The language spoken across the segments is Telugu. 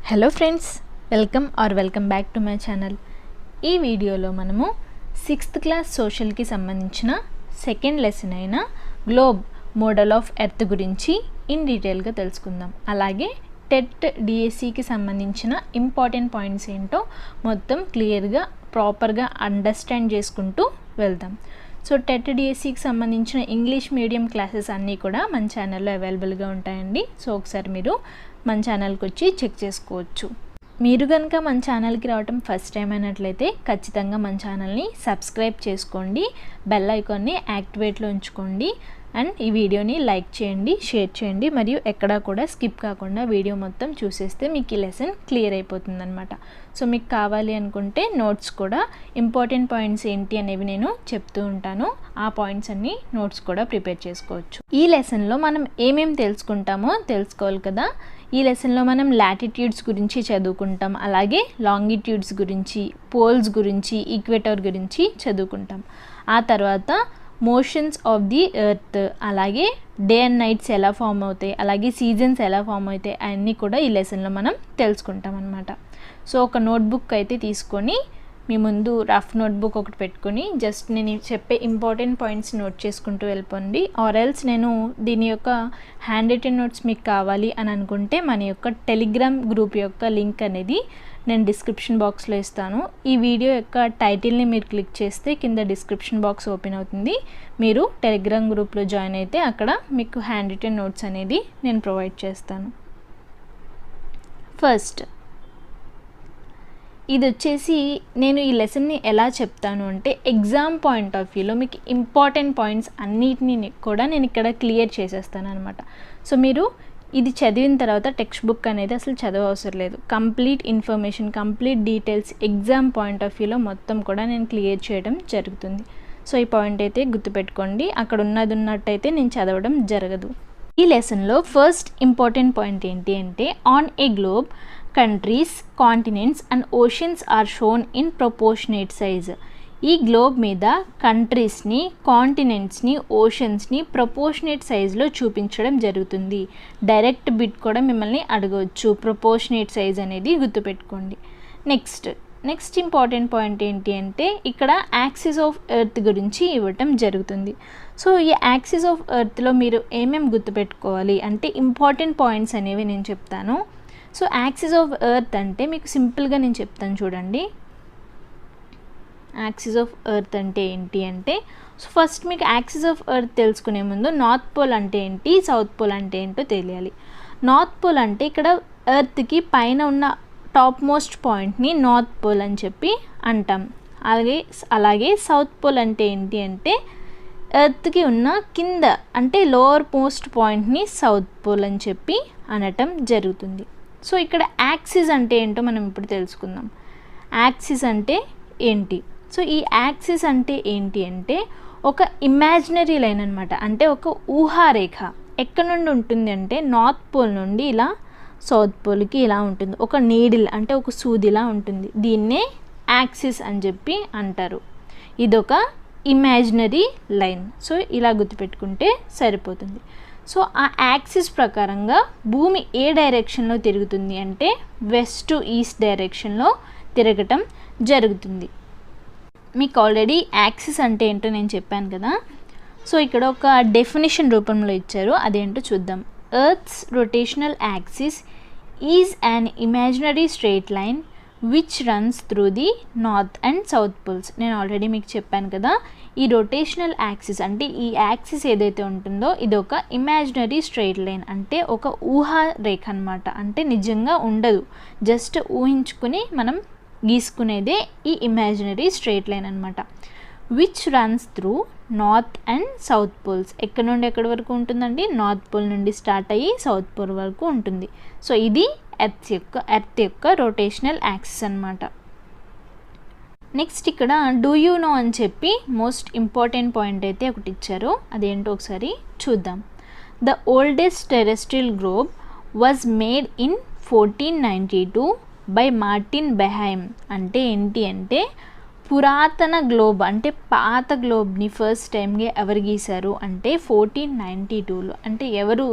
Hello friends, welcome back to my channel. ఈ వీడియోలో మనము 6th క్లాస్ సోషల్కి సంబంధించిన సెకండ్ లెసన్ అయిన గ్లోబ్ మోడల్ ఆఫ్ ఎర్త్ గురించి ఇన్ డీటెయిల్గా తెలుసుకుందాం. అలాగే టెట్ డిఎస్సికి సంబంధించిన ఇంపార్టెంట్ పాయింట్స్ ఏంటో మొత్తం క్లియర్గా ప్రాపర్గా అండర్స్టాండ్ చేసుకుంటూ వెళ్దాం. సో టెట్ డిఎస్సికి సంబంధించిన ఇంగ్లీష్ మీడియం క్లాసెస్ అన్నీ కూడా మన ఛానల్లో అవైలబుల్గా ఉంటాయండి. సో ఒకసారి మీరు మన ఛానల్కి వచ్చి చెక్ చేసుకోవచ్చు. మీరు కనుక మన ఛానల్కి రావటం ఫస్ట్ టైం అయినట్లయితే ఖచ్చితంగా మన ఛానల్ని సబ్స్క్రైబ్ చేసుకోండి, బెల్ ఐకాన్ని యాక్టివేట్లో ఉంచుకోండి అండ్ ఈ వీడియోని లైక్ చేయండి, షేర్ చేయండి, మరియు ఎక్కడా కూడా స్కిప్ కాకుండా వీడియో మొత్తం చూసేస్తే మీకు ఈ లెసన్ క్లియర్ అయిపోతుంది అనమాట. సో మీకు కావాలి అనుకుంటే నోట్స్ కూడా ఇంపార్టెంట్ పాయింట్స్ ఏంటి అనేవి నేను చెప్తూ ఉంటాను. ఆ పాయింట్స్ అన్నీ నోట్స్ కూడా ప్రిపేర్ చేసుకోవచ్చు. ఈ లెసన్లో మనం ఏమేమి తెలుసుకుంటామో తెలుసుకోవాలి కదా. ఈ లెసన్లో మనం లాటిట్యూడ్స్ గురించి చదువుకుంటాం, అలాగే లాంగిట్యూడ్స్ గురించి, పోల్స్ గురించి, ఈక్వేటర్ గురించి చదువుకుంటాం. ఆ తర్వాత మోషన్స్ ఆఫ్ ది ఎర్త్, అలాగే డే అండ్ నైట్స్ ఎలా ఫామ్ అవుతాయి, అలాగే సీజన్స్ ఎలా ఫామ్ అవుతాయి అన్నీ కూడా ఈ లెసన్లో మనం తెలుసుకుంటాం అన్నమాట. సో ఒక నోట్బుక్ అయితే తీసుకొని మీ ముందు రఫ్ నోట్బుక్ ఒకటి పెట్టుకొని జస్ట్ నేను చెప్పే ఇంపార్టెంట్ పాయింట్స్ నోట్ చేసుకుంటూ వెళ్ళిపోండి. ఆర్ ఎల్స్ నేను దీని యొక్క హ్యాండ్ రిటెన్ నోట్స్ మీకు కావాలి అని అనుకుంటే మన యొక్క టెలిగ్రామ్ గ్రూప్ యొక్క లింక్ అనేది నేను డిస్క్రిప్షన్ బాక్స్లో ఇస్తాను. ఈ వీడియో యొక్క టైటిల్ని మీరు క్లిక్ చేస్తే కింద డిస్క్రిప్షన్ బాక్స్ ఓపెన్ అవుతుంది. మీరు టెలిగ్రామ్ గ్రూప్లో జాయిన్ అయితే అక్కడ మీకు హ్యాండ్ రిటెన్ నోట్స్ అనేది నేను ప్రొవైడ్ చేస్తాను. ఫస్ట్ ఇది వచ్చేసి నేను ఈ లెసన్ని ఎలా చెప్తాను అంటే ఎగ్జామ్ పాయింట్ ఆఫ్ వ్యూలో మీకు ఇంపార్టెంట్ పాయింట్స్ అన్నిటిని కూడా నేను ఇక్కడ క్లియర్ చేసేస్తాను అనమాట. సో మీరు ఇది చదివిన తర్వాత టెక్స్ట్ బుక్ అనేది అసలు చదవవసరం లేదు. Complete information, complete details exam point of వ్యూలో మొత్తం కూడా నేను క్లియర్ చేయడం జరుగుతుంది. సో ఈ పాయింట్ అయితే గుర్తుపెట్టుకోండి, అక్కడ ఉన్నది ఉన్నట్టయితే నేను చదవడం జరగదు. ఈ లెసన్లో ఫస్ట్ ఇంపార్టెంట్ పాయింట్ ఏంటి అంటే on a globe countries, continents and oceans are shown in proportionate size. ఈ గ్లోబ్ మీద కంట్రీస్ని, కాంటినెంట్స్ని, ఓషన్స్ని ప్రపోర్షనేట్ సైజులో చూపించడం జరుగుతుంది. డైరెక్ట్ బిట్ కూడా మిమ్మల్ని అడగవచ్చు, ప్రపోర్షనేట్ సైజ్ అనేది గుర్తుపెట్టుకోండి. నెక్స్ట్ ఇంపార్టెంట్ పాయింట్ ఏంటి అంటే ఇక్కడ యాక్సిస్ ఆఫ్ ఎర్త్ గురించి ఇవ్వటం జరుగుతుంది. సో ఈ యాక్సిస్ ఆఫ్ ఎర్త్లో మీరు ఏమేమి గుర్తుపెట్టుకోవాలి అంటే ఇంపార్టెంట్ పాయింట్స్ అనేవి నేను చెప్తాను. సో యాక్సిస్ ఆఫ్ ఎర్త్ అంటే మీకు సింపుల్గా నేను చెప్తాను చూడండి. యాక్సిస్ ఆఫ్ ఎర్త్ అంటే ఏంటి అంటే సో ఫస్ట్ మీకు యాక్సిస్ ఆఫ్ ఎర్త్ తెలుసుకునే ముందు నార్త్ పోల్ అంటే ఏంటి, సౌత్ పోల్ అంటే ఏంటో తెలియాలి. నార్త్ పోల్ అంటే ఇక్కడ ఎర్త్కి పైన ఉన్న టాప్ మోస్ట్ పాయింట్ని నార్త్ పోల్ అని చెప్పి అంటాం. అలాగే సౌత్ పోల్ అంటే ఏంటి అంటే ఎర్త్కి ఉన్న కింద అంటే లోవర్ మోస్ట్ పాయింట్ని సౌత్ పోల్ అని చెప్పి అనటం జరుగుతుంది. సో ఇక్కడ యాక్సిస్ అంటే ఏంటో మనం ఇప్పుడు తెలుసుకుందాం. యాక్సిస్ అంటే ఏంటి? సో ఈ యాక్సిస్ అంటే ఏంటి అంటే ఒక ఇమాజినరీ లైన్ అనమాట, అంటే ఒక ఊహారేఖ. ఎక్కడి నుండి ఉంటుంది అంటే నార్త్ పోల్ నుండి ఇలా సౌత్ పోల్కి ఇలా ఉంటుంది, ఒక నీడిల్ అంటే ఒక సూదిలా ఉంటుంది. దీన్నే యాక్సిస్ అని చెప్పి అంటారు. ఇదొక ఇమాజినరీ లైన్. సో ఇలా గుర్తుపెట్టుకుంటే సరిపోతుంది. సో ఆ యాక్సిస్ ప్రకారంగా భూమి ఏ డైరెక్షన్లో తిరుగుతుంది అంటే వెస్ట్ టు ఈస్ట్ డైరెక్షన్లో తిరగటం జరుగుతుంది. మీకు ఆల్రెడీ యాక్సిస్ అంటే ఏంటో నేను చెప్పాను కదా. సో ఇక్కడ ఒక డెఫినిషన్ రూపంలో ఇచ్చారు, అదేంటో చూద్దాం. Earth's rotational axis is an imaginary straight line which runs through the north and south poles. నేను ఆల్రెడీ మీకు చెప్పాను కదా, ఈ రొటేషనల్ యాక్సిస్ అంటే ఈ యాక్సిస్ ఏదైతే ఉంటుందో ఇది ఒక ఇమాజినరీ స్ట్రెయిట్ లైన్, అంటే ఒక ఊహా రేఖ అనమాట. అంటే నిజంగా ఉండదు, జస్ట్ ఊహించుకుని మనం గీసుకునేదే ఈ ఇమాజినరీ స్ట్రెయిట్ లైన్ అనమాట. Which runs through north and south poles. ఎక్కడి నుండి ఎక్కడి వరకు ఉంటుందండి? నార్త్ పోల్ నుండి స్టార్ట్ అయ్యి సౌత్ పోల్ వరకు ఉంటుంది. సో ఇది ఎర్త్ యొక్క రొటేషనల్ యాక్సిస్ అనమాట. నెక్స్ట్ ఇక్కడ డూ యూ నో అని చెప్పి మోస్ట్ ఇంపార్టెంట్ పాయింట్ అయితే ఒకటి ఇచ్చారు, అదేంటో ఒకసారి చూద్దాం. The oldest terrestrial globe was made in 1492 by Martin Behaim. అంటే ఏంటి అంటే పురాతన గ్లోబ్ అంటే పాత గ్లోబ్ని ఫస్ట్ టైంగా ఎవరు గీశారు అంటే 1492లో. అంటే ఎవరు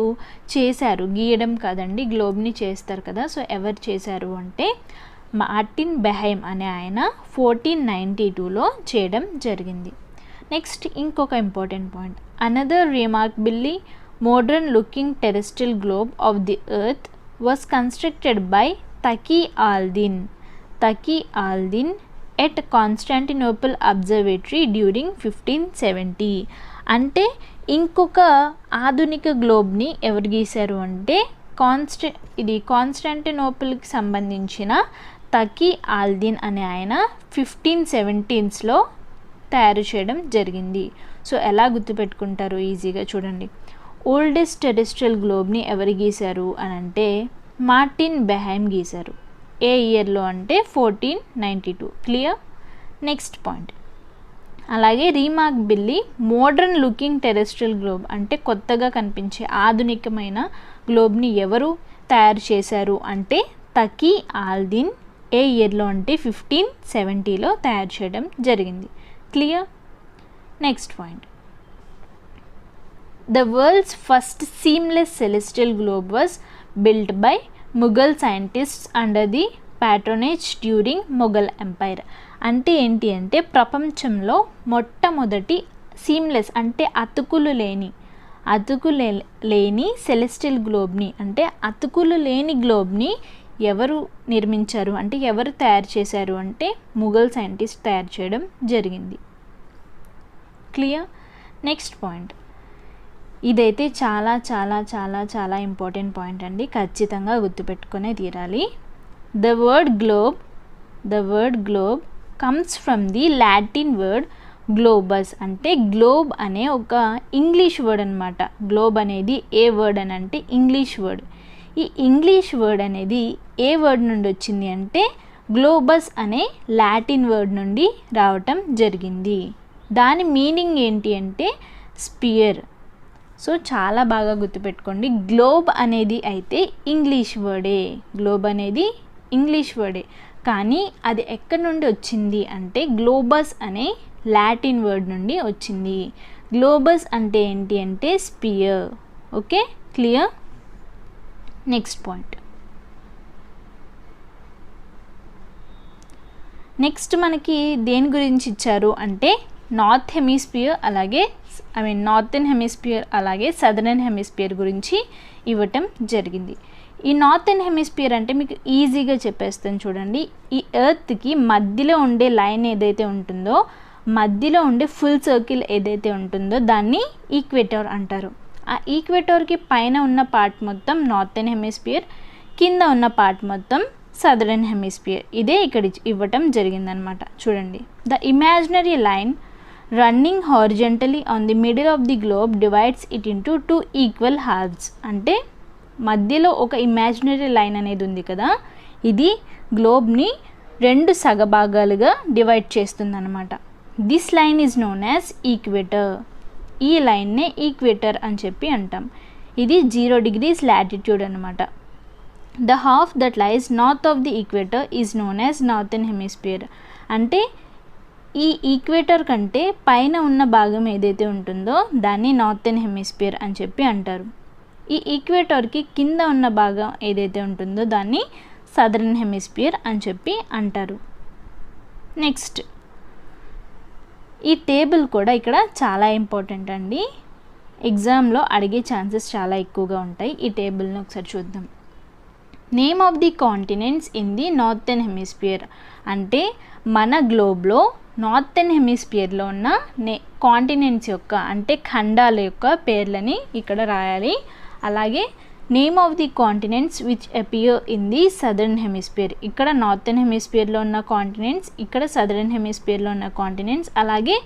చేశారు, గీయడం కాదండి, గ్లోబ్ని చేస్తారు కదా. సో ఎవరు చేశారు అంటే మార్టిన్ బెహైమ్ అనే ఆయన 1492లో చేయడం జరిగింది. నెక్స్ట్ ఇంకొక important point, another remarkably modern looking terrestrial globe of the earth was constructed by Taqi al Din at Constantinople observatory during 1570. అంటే ఇంకొక ఆధునిక గ్లోబ్ని ఎవరు గీశారు అంటే ఇది కాన్స్టాంటినోపుల్కి సంబంధించిన తకీ ఆల్దిన్ అనే ఆయన 1570లో తయారు చేయడం జరిగింది. సో ఎలా గుర్తుపెట్టుకుంటారు ఈజీగా చూడండి. ఓల్డెస్ట్ టెరెస్ట్రియల్ గ్లోబ్ని ఎవరు గీశారు అని అంటే మార్టిన్ బెహైమ్ గీశారు. ఏ ఇయర్లో అంటే 1492. క్లియర్. నెక్స్ట్ పాయింట్, అలాగే రీమార్కబుల్లీ మోడర్న్ లుకింగ్ టెరెస్ట్రియల్ గ్లోబ్ అంటే కొత్తగా కనిపించే ఆధునికమైన గ్లోబ్ని ఎవరు తయారు చేశారు అంటే తకీ ఆల్దిన్. ఏ ఇయర్లో అంటే 1570లో తయారు చేయడం జరిగింది. Clear. Next point, the world's first seamless celestial globe was built by Mughal scientists under the patronage during Mughal empire. అంటే ఏంటి అంటే ప్రపంచంలో మొట్టమొదటి సీమ్లెస్ అంటే అతుకులు లేని సెలెస్టియల్ గ్లోబ్ని అంటే అతుకులు లేని గ్లోబ్ని ఎవరు నిర్మించారు అంటే ఎవరు తయారు చేశారు అంటే ముఘల్ సైంటిస్ట్ తయారు చేయడం జరిగింది. క్లియర్. నెక్స్ట్ పాయింట్, ఇదైతే చాలా చాలా చాలా చాలా ఇంపార్టెంట్ పాయింట్ అండి, ఖచ్చితంగా గుర్తుపెట్టుకునే తీరాలి. The word globe comes from the Latin word Globus. అంటే గ్లోబ్ అనే ఒక ఇంగ్లీష్ వర్డ్ అనమాట. గ్లోబ్ అనేది ఏ వర్డ్ అని అంటే ఇంగ్లీష్ వర్డ్. ఈ ఇంగ్లీష్ వర్డ్ అనేది ఏ వర్డ్ నుండి వచ్చింది అంటే గ్లోబస్ అనే లాటిన్ వర్డ్ నుండి రావటం జరిగింది. దాని మీనింగ్ ఏంటి అంటే స్పియర్. సో చాలా బాగా గుర్తుపెట్టుకోండి, గ్లోబ్ అనేది అయితే ఇంగ్లీష్ వర్డే, కానీ అది ఎక్కడి నుండి వచ్చింది అంటే గ్లోబస్ అనే లాటిన్ వర్డ్ నుండి వచ్చింది. గ్లోబస్ అంటే ఏంటి అంటే sphere. Okay, clear. Next point, next మనకి దేని గురించి ఇచ్చారు అంటే నార్థన్ హెమిస్ఫియర్ అలాగే సదరన్ హెమిస్ఫియర్ గురించి ఇవ్వటం జరిగింది. ఈ నార్థన్ హెమిస్ఫియర్ అంటే మీకు ఈజీగా చెప్పేస్తాను చూడండి. ఈ ఎర్త్కి మధ్యలో ఉండే లైన్ ఏదైతే ఉంటుందో, మధ్యలో ఉండే ఫుల్ సర్కిల్ ఏదైతే ఉంటుందో దాన్ని ఈక్వేటర్ అంటారు. ఆ ఈక్వేటర్కి పైన ఉన్న పార్ట్ మొత్తం నార్థన్ హెమిస్ఫియర్, కింద ఉన్న పార్ట్ మొత్తం సదరన్ హెమిస్ఫియర్. ఇదే ఇక్కడ ఇవ్వటం జరిగిందనమాట. చూడండి, the imaginary line running horizontally on the middle of the globe divides it into 2 equal halves. అంటే మధ్యలో ఒక ఇమాజినరీ లైన్ అనేది ఉంది కదా, ఇది గ్లోబ్ని 2 సగభాగాలుగా డివైడ్ చేస్తుందన్నమాట. This line is known as equator. ఈ లైన్నే ఈక్వేటర్ అని చెప్పి అంటాం. ఇది 0 degrees లాటిట్యూడ్ అనమాట. The half that lies north of the equator is known as northern hemisphere. అంటే ఈ ఈక్వేటర్ కంటే పైన ఉన్న భాగం ఏదైతే ఉంటుందో దాన్ని నార్థన్ హెమిస్ఫియర్ అని చెప్పి అంటారు. ఈ ఈక్వేటర్కి కింద ఉన్న భాగం ఏదైతే ఉంటుందో దాన్ని సదరన్ హెమిస్ఫియర్ అని చెప్పి అంటారు. నెక్స్ట్, ఈ టేబుల్ కూడా ఇక్కడ చాలా ఇంపార్టెంట్ అండి, ఎగ్జామ్లో అడిగే ఛాన్సెస్ చాలా ఎక్కువగా ఉంటాయి. ఈ టేబుల్ని ఒకసారి చూద్దాం. Name of the continents in the northern hemisphere. అంటే మన గ్లోబ్లో నార్థన్ హెమిస్ఫియర్లో ఉన్న కాంటినెంట్స్ యొక్క అంటే ఖండాల యొక్క పేర్లని ఇక్కడ రాయాలి. అలాగే name of the continents which appear in the southern hemisphere. ఇక్కడ నార్థన్ హెమిస్ఫియర్లో ఉన్న కాంటినెంట్స్, ఇక్కడ సదరన్ హెమిస్ఫియర్లో ఉన్న కాంటినెంట్స్, అలాగే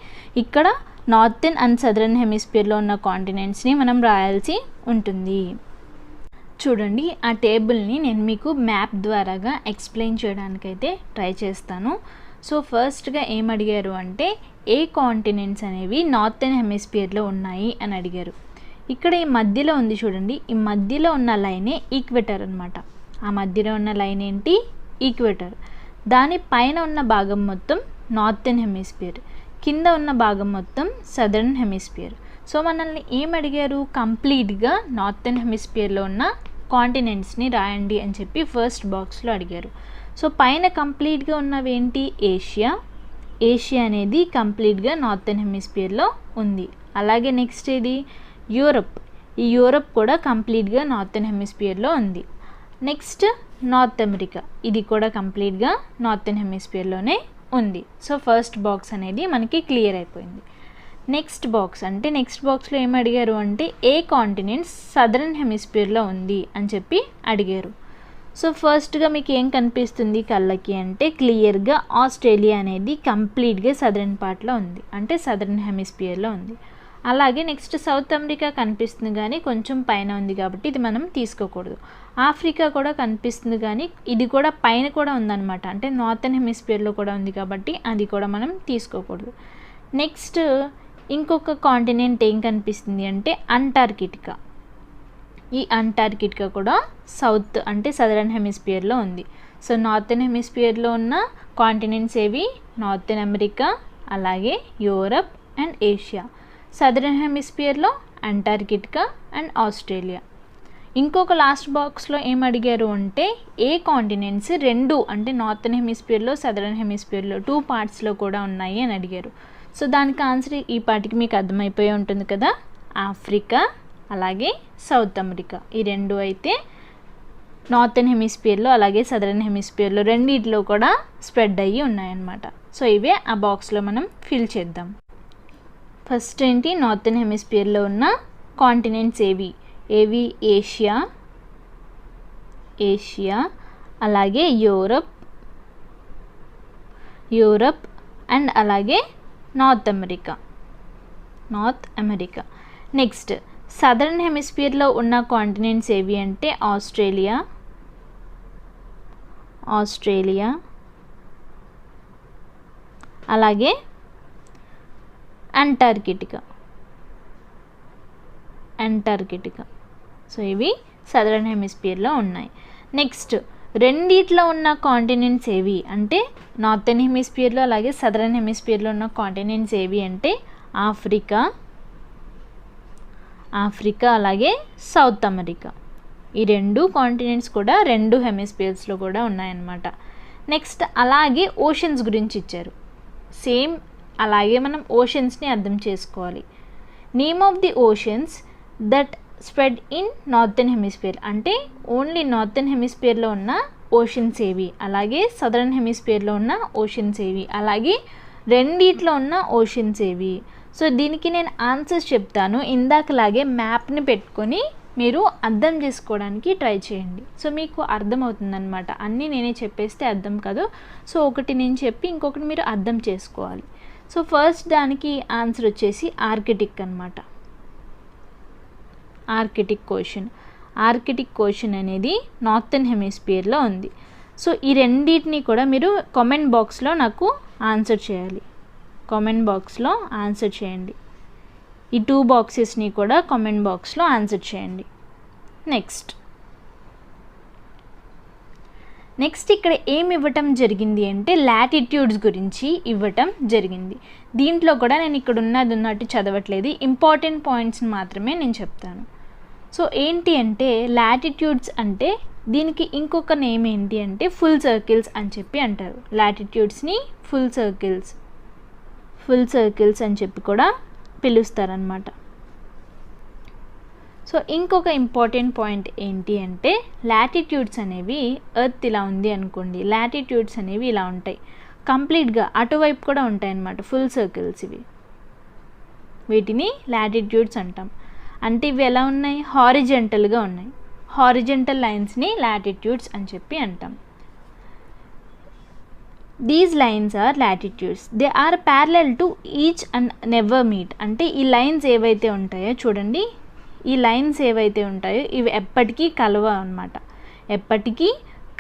ఇక్కడ నార్థన్ అండ్ సదరన్ హెమిస్ఫియర్లో ఉన్న కాంటినెంట్స్ని మనం రాయాల్సి ఉంటుంది. చూడండి, ఆ టేబుల్ని నేను మీకు మ్యాప్ ద్వారాగా ఎక్స్ప్లెయిన్ చేయడానికైతే ట్రై చేస్తాను. సో ఫస్ట్గా ఏం అడిగారు అంటే ఏ కాంటినెంట్స్ అనేవి నార్థన్ హెమిస్ఫియర్లో ఉన్నాయి అని అడిగారు. ఇక్కడ ఈ మధ్యలో ఉంది చూడండి, ఈ మధ్యలో ఉన్న లైనే ఈక్వేటర్ అనమాట. ఆ మధ్యలో ఉన్న లైన్ ఏంటి? ఈక్వేటర్. దాని పైన ఉన్న భాగం మొత్తం నార్థన్ హెమిస్ఫియర్, కింద ఉన్న భాగం మొత్తం సదర్న్ హెమిస్ఫియర్. సో మనల్ని ఏం అడిగారు, కంప్లీట్గా నార్థన్ హెమిస్ఫియర్లో ఉన్న కాంటినెంట్స్ని రాయండి అని చెప్పి ఫస్ట్ బాక్స్లో అడిగారు. సో పైన కంప్లీట్గా ఉన్నవి ఏంటి, ఏషియా అనేది కంప్లీట్గా నార్థన్ హెమిస్ఫియర్లో ఉంది. అలాగే నెక్స్ట్ ఇది యూరప్, ఈ యూరప్ కూడా కంప్లీట్గా నార్థన్ హెమిస్ఫియర్లో ఉంది. నెక్స్ట్ నార్త్ అమెరికా, ఇది కూడా కంప్లీట్గా నార్థన్ హెమిస్ఫియర్లోనే ఉంది. సో ఫస్ట్ బాక్స్ అనేది మనకి క్లియర్ అయిపోయింది. నెక్స్ట్ బాక్స్లో ఏం అడిగారు అంటే ఏ కాంటినెంట్స్ సదరన్ హెమిస్ఫియర్లో ఉంది అని చెప్పి అడిగారు. సో ఫస్ట్గా మీకు ఏం కనిపిస్తుంది కళ్ళకి అంటే క్లియర్గా ఆస్ట్రేలియా అనేది కంప్లీట్గా సదరన్ పార్ట్లో ఉంది, అంటే సదరన్ హెమిస్ఫియర్లో ఉంది. అలాగే నెక్స్ట్ సౌత్ అమెరికా కనిపిస్తుంది కానీ కొంచెం పైన ఉంది కాబట్టి ఇది మనం తీసుకోకూడదు. ఆఫ్రికా కూడా కనిపిస్తుంది కానీ ఇది కూడా పైన కూడా ఉందన్నమాట, అంటే నార్థన్ హెమిస్ఫియర్లో కూడా ఉంది కాబట్టి అది కూడా మనం తీసుకోకూడదు. నెక్స్ట్ ఇంకొక కాంటినెంట్ ఏం కనిపిస్తుంది అంటే అంటార్కిటికా. ఈ అంటార్కిటికా కూడా సౌత్ అంటే సదరన్ హెమిస్ఫియర్లో ఉంది. సో నార్థన్ హెమిస్ఫియర్లో ఉన్న కాంటినెంట్స్ ఏవి, నార్థన్ అమెరికా, అలాగే యూరప్ అండ్ ఏషియా. సదరన్ హెమిస్ఫియర్లో అంటార్కిటికా అండ్ ఆస్ట్రేలియా. ఇంకొక లాస్ట్ బాక్స్లో ఏం అడిగారు అంటే ఏ కాంటినెంట్స్ రెండు అంటే నార్థన్ హెమిస్ఫియర్లో సదరన్ హెమిస్ఫియర్లో 2 పార్ట్స్లో కూడా ఉన్నాయి అని అడిగారు. సో దానికి ఆన్సర్ ఈ పాటికి మీకు అర్థమైపోయి ఉంటుంది కదా, ఆఫ్రికా అలాగే సౌత్ అమెరికా, ఈ రెండు అయితే నార్థన్ హెమిస్ఫియర్లో అలాగే సదరన్ హెమిస్ఫియర్లో రెండిట్లో కూడా స్ప్రెడ్ అయ్యి ఉన్నాయన్నమాట. సో ఇవే ఆ బాక్స్లో మనం ఫిల్ చేద్దాం. ఫస్ట్ ఏంటి, నార్థన్ హెమిస్ఫియర్లో ఉన్న కాంటినెంట్స్ ఏవి ఏషియా అలాగే యూరప్ అండ్ అలాగే నార్త్ అమెరికా. నెక్స్ట్ సదరన్ హెమిస్ఫియర్లో ఉన్న కాంటినెంట్స్ ఏవి అంటే ఆస్ట్రేలియా అలాగే అంటార్కిటికా. సో ఇవి సదరన్ హెమిస్ఫియర్లో ఉన్నాయి. నెక్స్ట్ రెండిట్లో ఉన్న కాంటినెంట్స్ ఏవి అంటే నార్థన్ హెమిస్ఫియర్లో అలాగే సదరన్ హెమిస్ఫియర్లో ఉన్న కాంటినెంట్స్ ఏవి అంటే ఆఫ్రికా అలాగే సౌత్ అమెరికా. ఈ రెండు కాంటినెంట్స్ కూడా రెండు హెమిస్ఫియర్స్లో కూడా ఉన్నాయన్నమాట. నెక్స్ట్ అలాగే ఓషన్స్ గురించి ఇచ్చారు. సేమ్ అలాగే మనం ఓషన్స్ని అర్థం చేసుకోవాలి. Name of the oceans that spread in northern hemisphere అంటే ఓన్లీ నార్థన్ హెమిస్ఫియర్లో ఉన్న ఓషన్స్ ఏవి, అలాగే సదరన్ హెమిస్ఫియర్లో ఉన్న ఓషన్స్ ఏవి, అలాగే రెండిట్లో ఉన్న ఓషన్స్ ఏవి. సో దీనికి నేను ఆన్సర్స్ చెప్తాను, ఇందాకలాగే మ్యాప్ని పెట్టుకొని మీరు అర్థం చేసుకోవడానికి ట్రై చేయండి. సో మీకు అర్థమవుతుందన్నమాట, అన్నీ నేనే చెప్పేస్తే అర్థం కాదు. సో ఒకటి నేను చెప్పి ఇంకొకటి మీరు అర్థం చేసుకోవాలి. సో ఫస్ట్ దానికి ఆన్సర్ వచ్చేసి ఆర్కిటిక్ అనమాట. ఆర్కిటిక్ ఓషన్ అనేది నార్థన్ హెమిస్ఫియర్లో ఉంది. సో ఈ రెండింటిని కూడా మీరు కామెంట్ బాక్స్లో నాకు ఆన్సర్ చేయాలి. ఈ 2 బాక్సెస్ని కూడా కామెంట్ బాక్స్లో ఆన్సర్ చేయండి. నెక్స్ట్ ఇక్కడ ఏమి ఇవ్వటం జరిగింది అంటే లాటిట్యూడ్స్ గురించి ఇవ్వటం జరిగింది. దీంట్లో కూడా నేను ఇక్కడ ఉన్నట్టు చదవట్లేదు, ఇంపార్టెంట్ పాయింట్స్ని మాత్రమే నేను చెప్తాను. సో ఏంటి అంటే లాటిట్యూడ్స్ అంటే దీనికి ఇంకొక నేమ్ ఏంటి అంటే ఫుల్ సర్కిల్స్ అని చెప్పి అంటారు. లాటిట్యూడ్స్ని ఫుల్ సర్కిల్స్ అని చెప్పి కూడా పిలుస్తారనమాట. సో ఇంకొక ఇంపార్టెంట్ పాయింట్ ఏంటి అంటే లాటిట్యూడ్స్ అనేవి ఎర్త్ ఇలా ఉంది అనుకోండి, లాటిట్యూడ్స్ అనేవి ఇలా ఉంటాయి, కంప్లీట్గా అటువైపు కూడా ఉంటాయి అన్నమాట ఫుల్ సర్కిల్స్. వీటిని లాటిట్యూడ్స్ అంటాం. అంటే ఇవి ఎలా ఉన్నాయి, హారిజెంటల్గా ఉన్నాయి. హారిజెంటల్ లైన్స్ని లాటిట్యూడ్స్ అని చెప్పి అంటాం. These lines are latitudes, they are parallel to each and never meet. అంటే ఈ లైన్స్ ఏవైతే ఉంటాయో చూడండి, ఈ లైన్స్ ఏవైతే ఉంటాయో ఇవి ఎప్పటికీ కలవ అన్నమాట. ఎప్పటికీ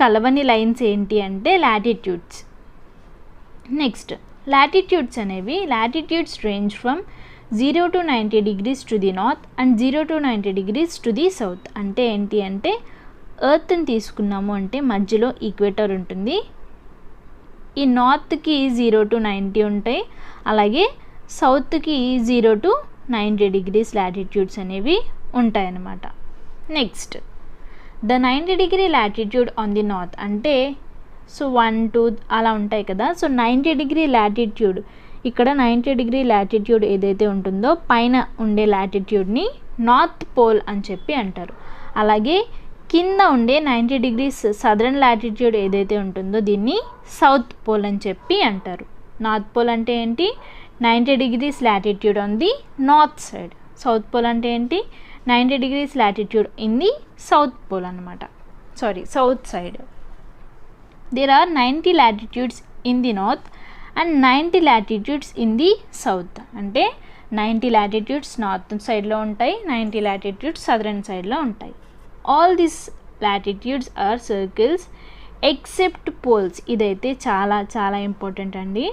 కలవని లైన్స్ ఏంటి అంటే లాటిట్యూడ్స్. నెక్స్ట్ లాటిట్యూడ్స్ అనేవి latitudes range from 0 to 90 degrees to the north and 0 to 90 degrees to the south. అంటే ఏంటి అంటే ఎర్త్ని తీసుకున్నాము అంటే మధ్యలో ఈక్వేటర్ ఉంటుంది, ఈ నార్త్కి 0 to 90 ఉంటాయి, అలాగే సౌత్కి 0 to 90 degrees లాటిట్యూడ్స్ అనేవి ఉంటాయన్నమాట. Next the 90 degree latitude on the north అంటే సో 1 2 అలా ఉంటాయి కదా. సో 90 degree లాటిట్యూడ్, ఇక్కడ 90 degree లాటిట్యూడ్ ఏదైతే ఉంటుందో పైన ఉండే లాటిట్యూడ్ని నార్త్ పోల్ అని చెప్పి అంటారు. అలాగే కింద ఉండే 90 degrees సదరన్ లాటిట్యూడ్ ఏదైతే ఉంటుందో దీన్ని సౌత్ పోల్ అని చెప్పి అంటారు. నార్త్ పోల్ అంటే ఏంటి? 90 degrees latitude on the north side. South pole అంటే ఏంటి? 90 degrees latitude in the south pole అనమాట, south side. There are 90 latitudes in the north and 90 latitudes in the south. అంటే 90 latitudes నార్త్ సైడ్లో ఉంటాయి, 90 latitudes సదరన్ సైడ్లో ఉంటాయి. All this latitudes are circles except poles. ఇదైతే చాలా చాలా ఇంపార్టెంట్ అండి,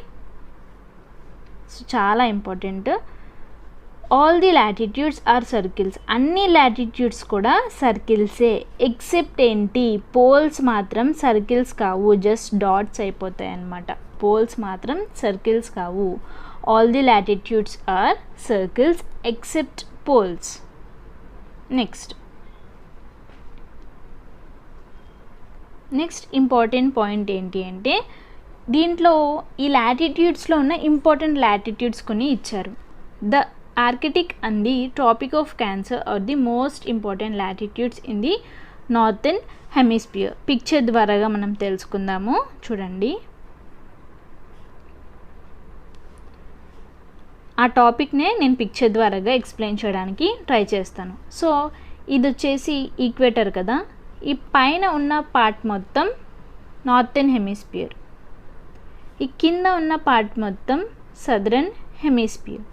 చాలా important. All the latitudes are circles, అన్ని లాటిట్యూడ్స్ కూడా సర్కిల్సే, ఎక్సెప్ట్ ఏంటి? పోల్స్ మాత్రం సర్కిల్స్ కావు, జస్ట్ డాట్స్ అయిపోతాయి అన్నమాట. పోల్స్ మాత్రం సర్కిల్స్ కావు. All the latitudes are circles except poles. Next important point ఏంటి అంటే దీంట్లో ఈ లాటిట్యూడ్స్లో ఉన్న ఇంపార్టెంట్ లాటిట్యూడ్స్ కొన్ని ఇచ్చారు. The arctic and the tropic of cancer are the most important latitudes in the northern hemisphere. Picture ద్వారాగా మనం తెలుసుకుందాము. చూడండి, ఆ టాపిక్నే నేను పిక్చర్ ద్వారాగా ఎక్స్ప్లెయిన్ చేయడానికి ట్రై చేస్తాను. సో ఇది వచ్చేసి ఈక్వేటర్ కదా, ఈ పైన ఉన్న పార్ట్ మొత్తం నార్థన్ హెమిస్ఫియర్, ఈ కింద ఉన్న పార్ట్ మొత్తం సదరన్ హెమిస్ఫియర్.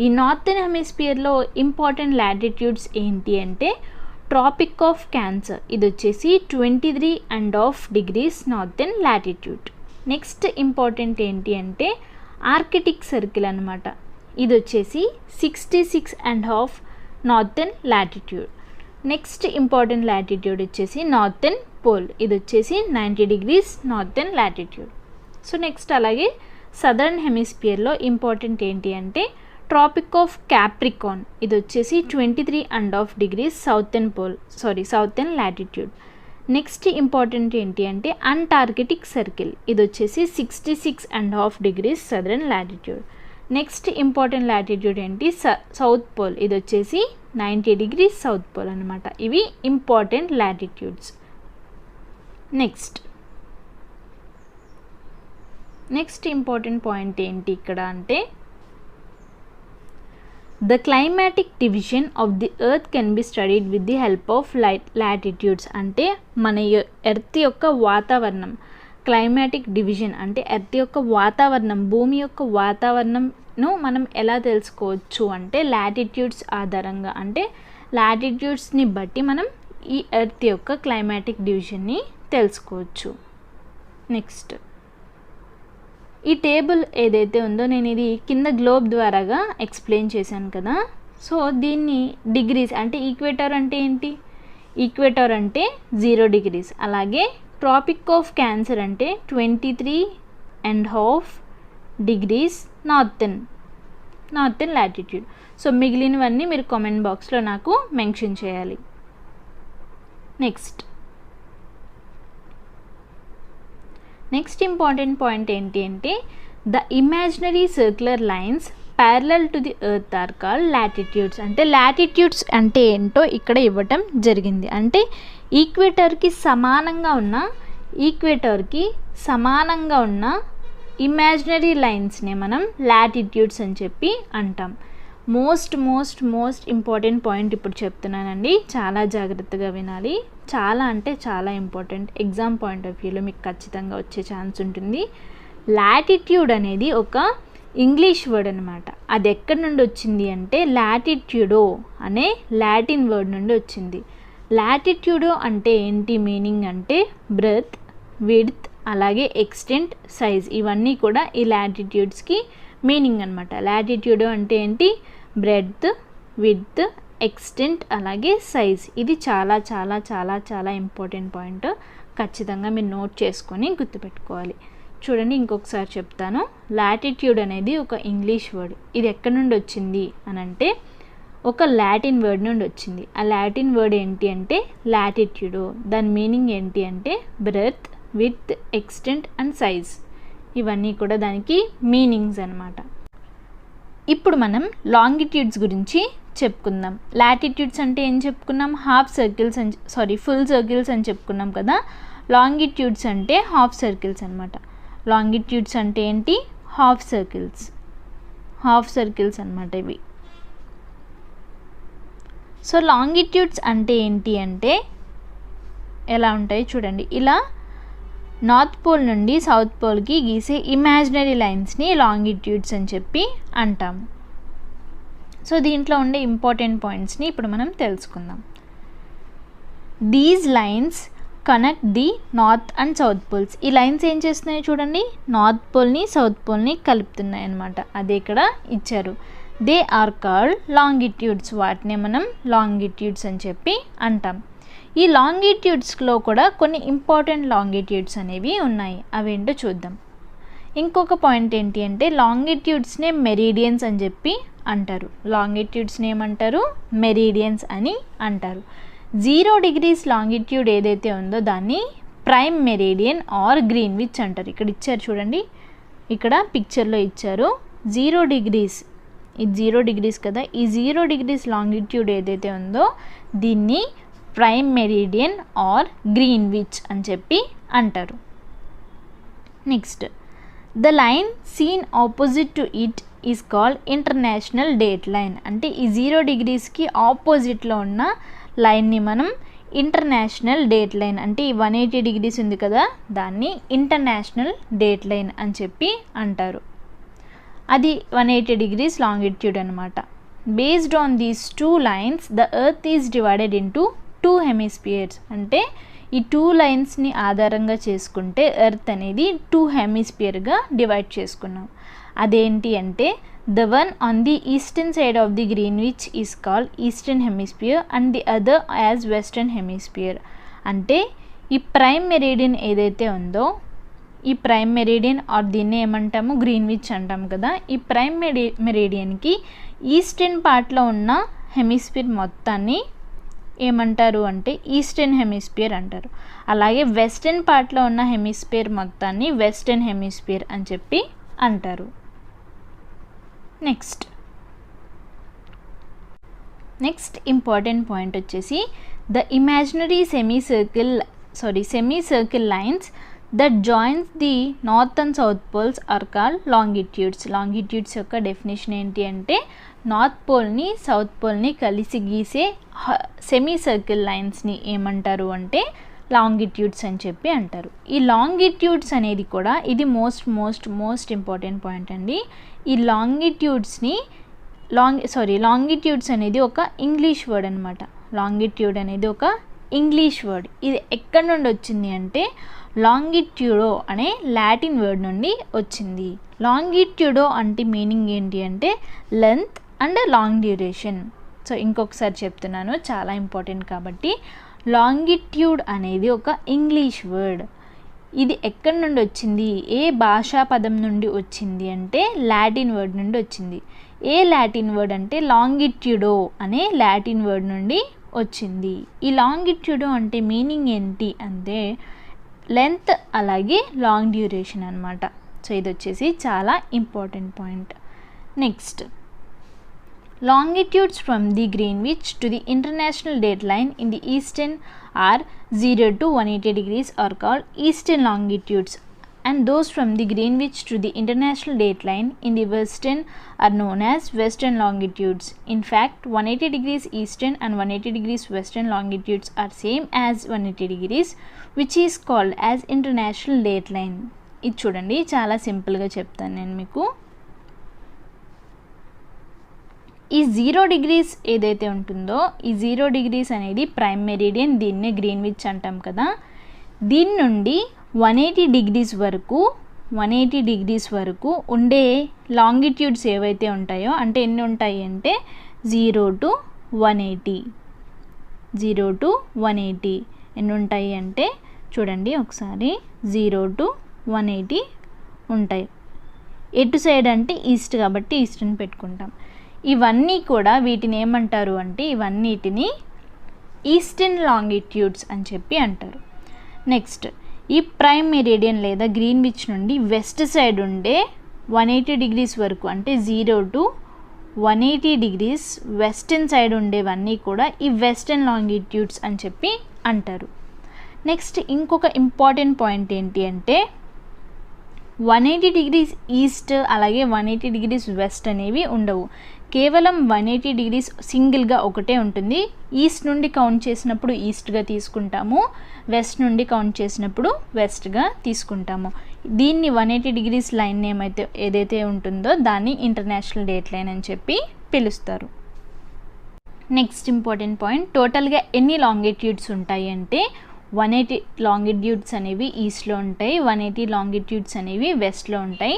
ఈ నార్థన్ హెమిస్ఫియర్లో ఇంపార్టెంట్ లాటిట్యూడ్స్ ఏంటి అంటే ట్రాపిక్ ఆఫ్ క్యాన్సర్, ఇది వచ్చేసి 23.5 degrees northern latitude. Next important ఏంటి అంటే ఆర్కిటిక్ సర్కిల్ అనమాట, ఇది వచ్చేసి 66.5 northern latitude. Next important latitude వచ్చేసి నార్థన్ పోల్, ఇది వచ్చేసి 90 degrees northern latitude. So next అలాగే సదరన్ హెమిస్ఫియర్లో ఇంపార్టెంట్ ఏంటి అంటే ట్రాపిక్ ఆఫ్ క్యాప్రికాన్, ఇది వచ్చేసి 23.5 degrees southern latitude. Next important ఏంటి అంటే అంటార్కిటిక్ సర్కిల్, ఇది వచ్చేసి 66.5 degrees southern latitude. Next important latitude ఏంటి సౌత్ పోల్, ఇది వచ్చేసి 90 degrees సౌత్ పోల్ అనమాట. ఇవి important latitudes. Next important point ఏంటి ఇక్కడ అంటే the climatic division of the earth can be studied with the help of latitudes. అంటే మన ఎర్త్ యొక్క వాతావరణం, క్లైమాటిక్ డివిజన్ అంటే ఎర్త్ యొక్క వాతావరణం, భూమి యొక్క వాతావరణంను మనం ఎలా తెలుసుకోవచ్చు అంటే లాటిట్యూడ్స్ ఆధారంగా. అంటే లాటిట్యూడ్స్ని బట్టి మనం ఈ ఎర్త్ యొక్క క్లైమాటిక్ డివిజన్ని తెలుసుకోవచ్చు. నెక్స్ట్ ఈ టేబుల్ ఏదైతే ఉందో నేను ఇది కింద గ్లోబ్ ద్వారాగా ఎక్స్ప్లెయిన్ చేశాను కదా. సో దీన్ని డిగ్రీస్ అంటే ఈక్వేటర్ అంటే ఏంటి? ఈక్వేటర్ అంటే 0 degrees. అలాగే ట్రాపిక్ ఆఫ్ క్యాన్సర్ అంటే 23.5 degrees నార్థన్ లాటిట్యూడ్. సో మిగిలినవన్నీ మీరు కామెంట్ బాక్స్లో నాకు మెన్షన్ చేయాలి. నెక్స్ట్ ఇంపార్టెంట్ పాయింట్ ఏంటి అంటే the imaginary circular lines parallel to the earth are called latitudes. అంటే లాటిట్యూడ్స్ అంటే ఏంటో ఇక్కడ ఇవ్వటం జరిగింది. అంటే ఈక్వేటర్కి సమానంగా ఉన్న ఇమాజినరీ లైన్స్ని మనం లాటిట్యూడ్స్ అని చెప్పి అంటాం. మోస్ట్ ఇంపార్టెంట్ పాయింట్ ఇప్పుడు చెప్తున్నానండి, చాలా జాగ్రత్తగా వినాలి. చాలా అంటే చాలా ఇంపార్టెంట్, ఎగ్జామ్ పాయింట్ ఆఫ్ వ్యూలో మీకు ఖచ్చితంగా వచ్చే ఛాన్స్ ఉంటుంది. లాటిట్యూడ్ అనేది ఒక ఇంగ్లీష్ వర్డ్ అనమాట. అది ఎక్కడి నుండి వచ్చింది అంటే లాటిట్యూడో అనే లాటిన్ వర్డ్ నుండి వచ్చింది. లాటిట్యూడో అంటే ఏంటి మీనింగ్ అంటే బ్రెత్, విడ్త్, అలాగే ఎక్స్టెంట్, సైజ్, ఇవన్నీ కూడా ఈ లాటిట్యూడ్స్కి మీనింగ్ అనమాట. లాటిట్యూడో అంటే ఏంటి? బ్రెడ్త్, విడ్త్, ఎక్స్టెంట్, అలాగే సైజ్. ఇది చాలా చాలా చాలా చాలా ఇంపార్టెంట్ పాయింట్, ఖచ్చితంగా మీరు నోట్ చేసుకొని గుర్తుపెట్టుకోవాలి. చూడండి ఇంకొకసారి చెప్తాను. లాటిట్యూడ్ అనేది ఒక ఇంగ్లీష్ వర్డ్. ఇది ఎక్కడి నుండి వచ్చింది అని అంటే ఒక లాటిన్ వర్డ్ నుండి వచ్చింది. ఆ లాటిన్ వర్డ్ ఏంటి అంటే లాటిట్యూడో. దాని మీనింగ్ ఏంటి అంటే breadth, width, extent and size. ఇవన్నీ కూడా దానికి మీనింగ్స్ అన్నమాట. ఇప్పుడు మనం లాంగిట్యూడ్స్ గురించి చెప్పుకుందాం. లాటిట్యూడ్స్ అంటే ఏం చెప్పుకున్నాం? హాఫ్ సర్కిల్స్ ఫుల్ సర్కిల్స్ అని చెప్పుకున్నాం కదా. లాంగిట్యూడ్స్ అంటే హాఫ్ సర్కిల్స్ అనమాట. లాంగిట్యూడ్స్ అంటే ఏంటి? హాఫ్ సర్కిల్స్ అనమాట ఇవి. సో లాంగిట్యూడ్స్ అంటే ఏంటి అంటే ఎలా ఉంటాయి చూడండి. ఇలా నార్త్ పోల్ నుండి సౌత్ పోల్కి గీసే ఇమాజినరీ లైన్స్ని లాంగిట్యూడ్స్ అని చెప్పి అంటాము. సో దీంట్లో ఉండే ఇంపార్టెంట్ పాయింట్స్ని ఇప్పుడు మనం తెలుసుకుందాం. These lines connect the north and south poles. ఈ లైన్స్ ఏం చేస్తున్నాయి చూడండి, నార్త్ పోల్ని సౌత్ పోల్ని కలుపుతున్నాయి అన్నమాట. అదే ఇక్కడ ఇచ్చారు. They are called longitudes. వాటినే మనం లాంగిట్యూడ్స్ అని చెప్పి అంటాం. ఈ లాంగిట్యూడ్స్లో కూడా కొన్ని ఇంపార్టెంట్ లాంగిట్యూడ్స్ అనేవి ఉన్నాయి. అవేంటో చూద్దాం. ఇంకొక పాయింట్ ఏంటి అంటే లాంగిట్యూడ్స్నే మెరీడియన్స్ అని చెప్పి అంటారు. లాంగిట్యూడ్స్ని ఏమంటారు? మెరీడియన్స్ అని అంటారు. 0 degrees లాంగిట్యూడ్ ఏదైతే ఉందో దాన్ని ప్రైమ్ మెరీడియన్ ఆర్ గ్రీన్విచ్ అంటారు. ఇక్కడ ఇచ్చారు చూడండి, ఇక్కడ పిక్చర్లో ఇచ్చారు 0 degrees. ఇది 0 degrees కదా. ఈ 0 degrees లాంగిట్యూడ్ ఏదైతే ఉందో దీన్ని ప్రైమ్ మెరీడియన్ ఆర్ గ్రీన్విచ్ అని చెప్పి అంటారు. Next, the line seen opposite to it is called international date line. అంటే ఈ 0 degreesకి ఆపోజిట్లో ఉన్న లైన్ని మనం ఇంటర్నేషనల్ డేట్ లైన్, అంటే ఈ 180 degrees ఉంది కదా, దాన్ని ఇంటర్నేషనల్ డేట్ లైన్ అని చెప్పి అంటారు. అది 180 degrees లాంగిట్యూడ్ అనమాట. Based on these 2 lines the earth is divided into 2 hemispheres. అంటే ఈ 2 లైన్స్ని ఆధారంగా చేసుకుంటే ఎర్త్ అనేది 2 hemispheresగా డివైడ్ చేసుకున్నాం. అదేంటి అంటే the one on the eastern side of the Greenwich is called eastern hemisphere and the other as western hemisphere. అంటే ఈ ప్రైమ్ మెరీడియన్ ఏదైతే ఉందో, ఈ ప్రైమ్ మెరీడియన్ ఆర్ దీన్ని ఏమంటాము? గ్రీన్విచ్ అంటాం కదా. ఈ ప్రైమ్ మెరీడియన్కి ఈస్టర్న్ పార్ట్లో ఉన్న హెమిస్ఫియర్ మొత్తాన్ని ఏమంటారు అంటే ఈస్టర్న్ హెమిస్ఫియర్ అంటారు. అలాగే వెస్టర్న్ పార్ట్లో ఉన్న హెమిస్ఫియర్ మొత్తాన్ని వెస్టర్న్ హెమిస్ఫియర్ అని చెప్పి అంటారు. నెక్స్ట్ ఇంపార్టెంట్ పాయింట్ వచ్చేసి the imaginary semi lines that joins the north and south poles are called longitudes. Longitudes యొక్క డెఫినేషన్ ఏంటి అంటే నార్త్ పోల్ని సౌత్ పోల్ని కలిసి గీసే సెమీ సర్కిల్ లైన్స్ని ఏమంటారు అంటే లాంగిట్యూడ్స్ అని చెప్పి అంటారు. ఈ లాంగిట్యూడ్స్ అనేది కూడా ఇది మోస్ట్ ఇంపార్టెంట్ పాయింట్ అండి. ఈ లాంగిట్యూడ్స్ అనేది ఒక ఇంగ్లీష్ వర్డ్ అనమాట. లాంగిట్యూడ్ అనేది ఒక ఇంగ్లీష్ వర్డ్. ఇది ఎక్కడి నుండి వచ్చింది అంటే లాంగిట్యూడో అనే లాటిన్ వర్డ్ నుండి వచ్చింది. లాంగిట్యూడో అంటే మీనింగ్ ఏంటి అంటే length and long duration. So ఇంకొకసారి చెప్తున్నాను, చాలా ఇంపార్టెంట్ కాబట్టి. లాంగిట్యూడ్ అనేది ఒక ఇంగ్లీష్ వర్డ్. ఇది ఎక్కడి నుండి వచ్చింది? ఏ భాషా పదం నుండి వచ్చింది అంటే లాటిన్ వర్డ్ నుండి వచ్చింది. ఏ లాటిన్ వర్డ్ అంటే లాంగిట్యూడో అనే లాటిన్ వర్డ్ నుండి వచ్చింది. ఈ లాంగిట్యూడో అంటే మీనింగ్ ఏంటి అంటే లెంత్ అలాగే లాంగ్ డ్యూరేషన్ అనమాట. సో ఇది వచ్చేసి చాలా important point. Next, longitudes from the Greenwich to the international date line in the eastern are 0 to 180 degrees are called eastern longitudes, and those from the Greenwich to the international date line in the western are known as western longitudes. In fact, 180 degrees eastern and 180 degrees western longitudes are same as 180 degrees, which is called as international date line. ఇది చూడండి, చాలా సింపుల్గా చెప్తాను నేను మీకు. ఈ 0 degrees ఏదైతే ఉంటుందో ఈ 0 degrees అనేది ప్రైమ్ మెరీడియన్, దీన్నే గ్రీన్విచ్ అంటాం కదా. దీని నుండి 180 degrees వరకు ఉండే లాంగిట్యూడ్స్ ఏవైతే ఉంటాయో, అంటే ఎన్ని ఉంటాయి అంటే 0 to 180 ఎన్ని ఉంటాయి అంటే చూడండి ఒకసారి 0 to 180 ఉంటాయి. ఎటు సైడ్ అంటే ఈస్ట్ కాబట్టి ఈస్ట్ని పెట్టుకుంటాం. ఇవన్నీ కూడా వీటిని ఏమంటారు అంటే ఇవన్నిటిని ఈస్టర్న్ లాంగిట్యూడ్స్ అని చెప్పి అంటారు. నెక్స్ట్ ఈ ప్రైమ్ మెరిడియన్ లేదా గ్రీన్విచ్ నుండి వెస్ట్ సైడ్ ఉండే 180 degrees వరకు అంటే 0 to 180 degrees వెస్టర్న్ సైడ్ ఉండేవన్నీ కూడా ఈ వెస్టర్న్ లాంగిట్యూడ్స్ అని చెప్పి అంటారు. నెక్స్ట్ ఇంకొక ఇంపార్టెంట్ పాయింట్ ఏంటి అంటే 180 degrees ఈస్ట్ అలాగే 180 degrees వెస్ట్ అనేవి ఉండవు. కేవలం 180 degrees సింగిల్గా ఒకటే ఉంటుంది. ఈస్ట్ నుండి కౌంట్ చేసినప్పుడు ఈస్ట్గా తీసుకుంటాము, వెస్ట్ నుండి కౌంట్ చేసినప్పుడు వెస్ట్గా తీసుకుంటాము. దీన్ని 180 degrees లైన్ ఏదైతే ఉంటుందో దాన్ని ఇంటర్నేషనల్ డేట్ లైన్ అని చెప్పి పిలుస్తారు. నెక్స్ట్ ఇంపార్టెంట్ పాయింట్, టోటల్గా ఎన్ని లాంగిట్యూడ్స్ ఉంటాయి అంటే 180 లాంగిట్యూడ్స్ అనేవి ఈస్ట్లో ఉంటాయి, 180 లాంగిట్యూడ్స్ అనేవి వెస్ట్లో ఉంటాయి.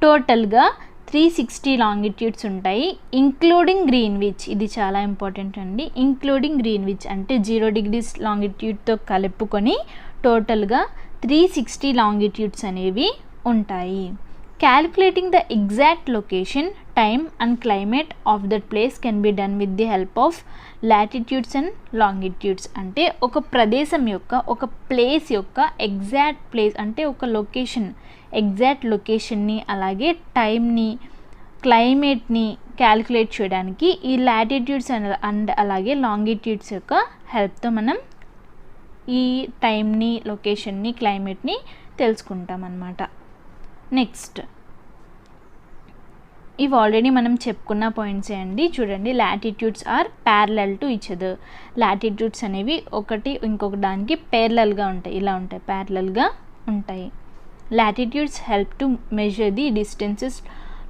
టోటల్గా 360 లాంగిట్యూడ్స్ ఉంటాయి, ఇంక్లూడింగ్ గ్రీన్విచ్. ఇది చాలా ఇంపార్టెంట్ అండి. ఇంక్లూడింగ్ గ్రీన్విచ్ అంటే 0 degrees లాంగిట్యూడ్తో కలుపుకొని టోటల్గా 360 లాంగిట్యూడ్స్ అనేవి ఉంటాయి. Calculating the exact location, time and climate of that place can be done with the help of latitudes and longitudes. అంటే ఒక ప్రదేశం యొక్క ఒక ప్లేస్ యొక్క ఎగ్జాక్ట్ ప్లేస్ అంటే ఒక లొకేషన్ ఎగ్జాక్ట్ లొకేషన్ని అలాగే టైంని క్లైమేట్ని క్యాలిక్యులేట్ చేయడానికి ఈ లాటిట్యూడ్స్ అండ్ అలాగే లాంగిట్యూడ్స్ యొక్క హెల్ప్తో మనం ఈ టైంని లొకేషన్ని క్లైమేట్ని తెలుసుకుంటాం అన్నమాట. నెక్స్ట్ ఇవి ఆల్రెడీ మనం చెప్పుకున్న పాయింట్సే అండి. చూడండి, latitudes are parallel to each other. Latitudes అనేవి ఒకటి ఇంకొక దానికి ప్యారలల్గా ఉంటాయి, ఇలా ఉంటాయి, ప్యారలల్గా ఉంటాయి. Latitudes help to measure the distances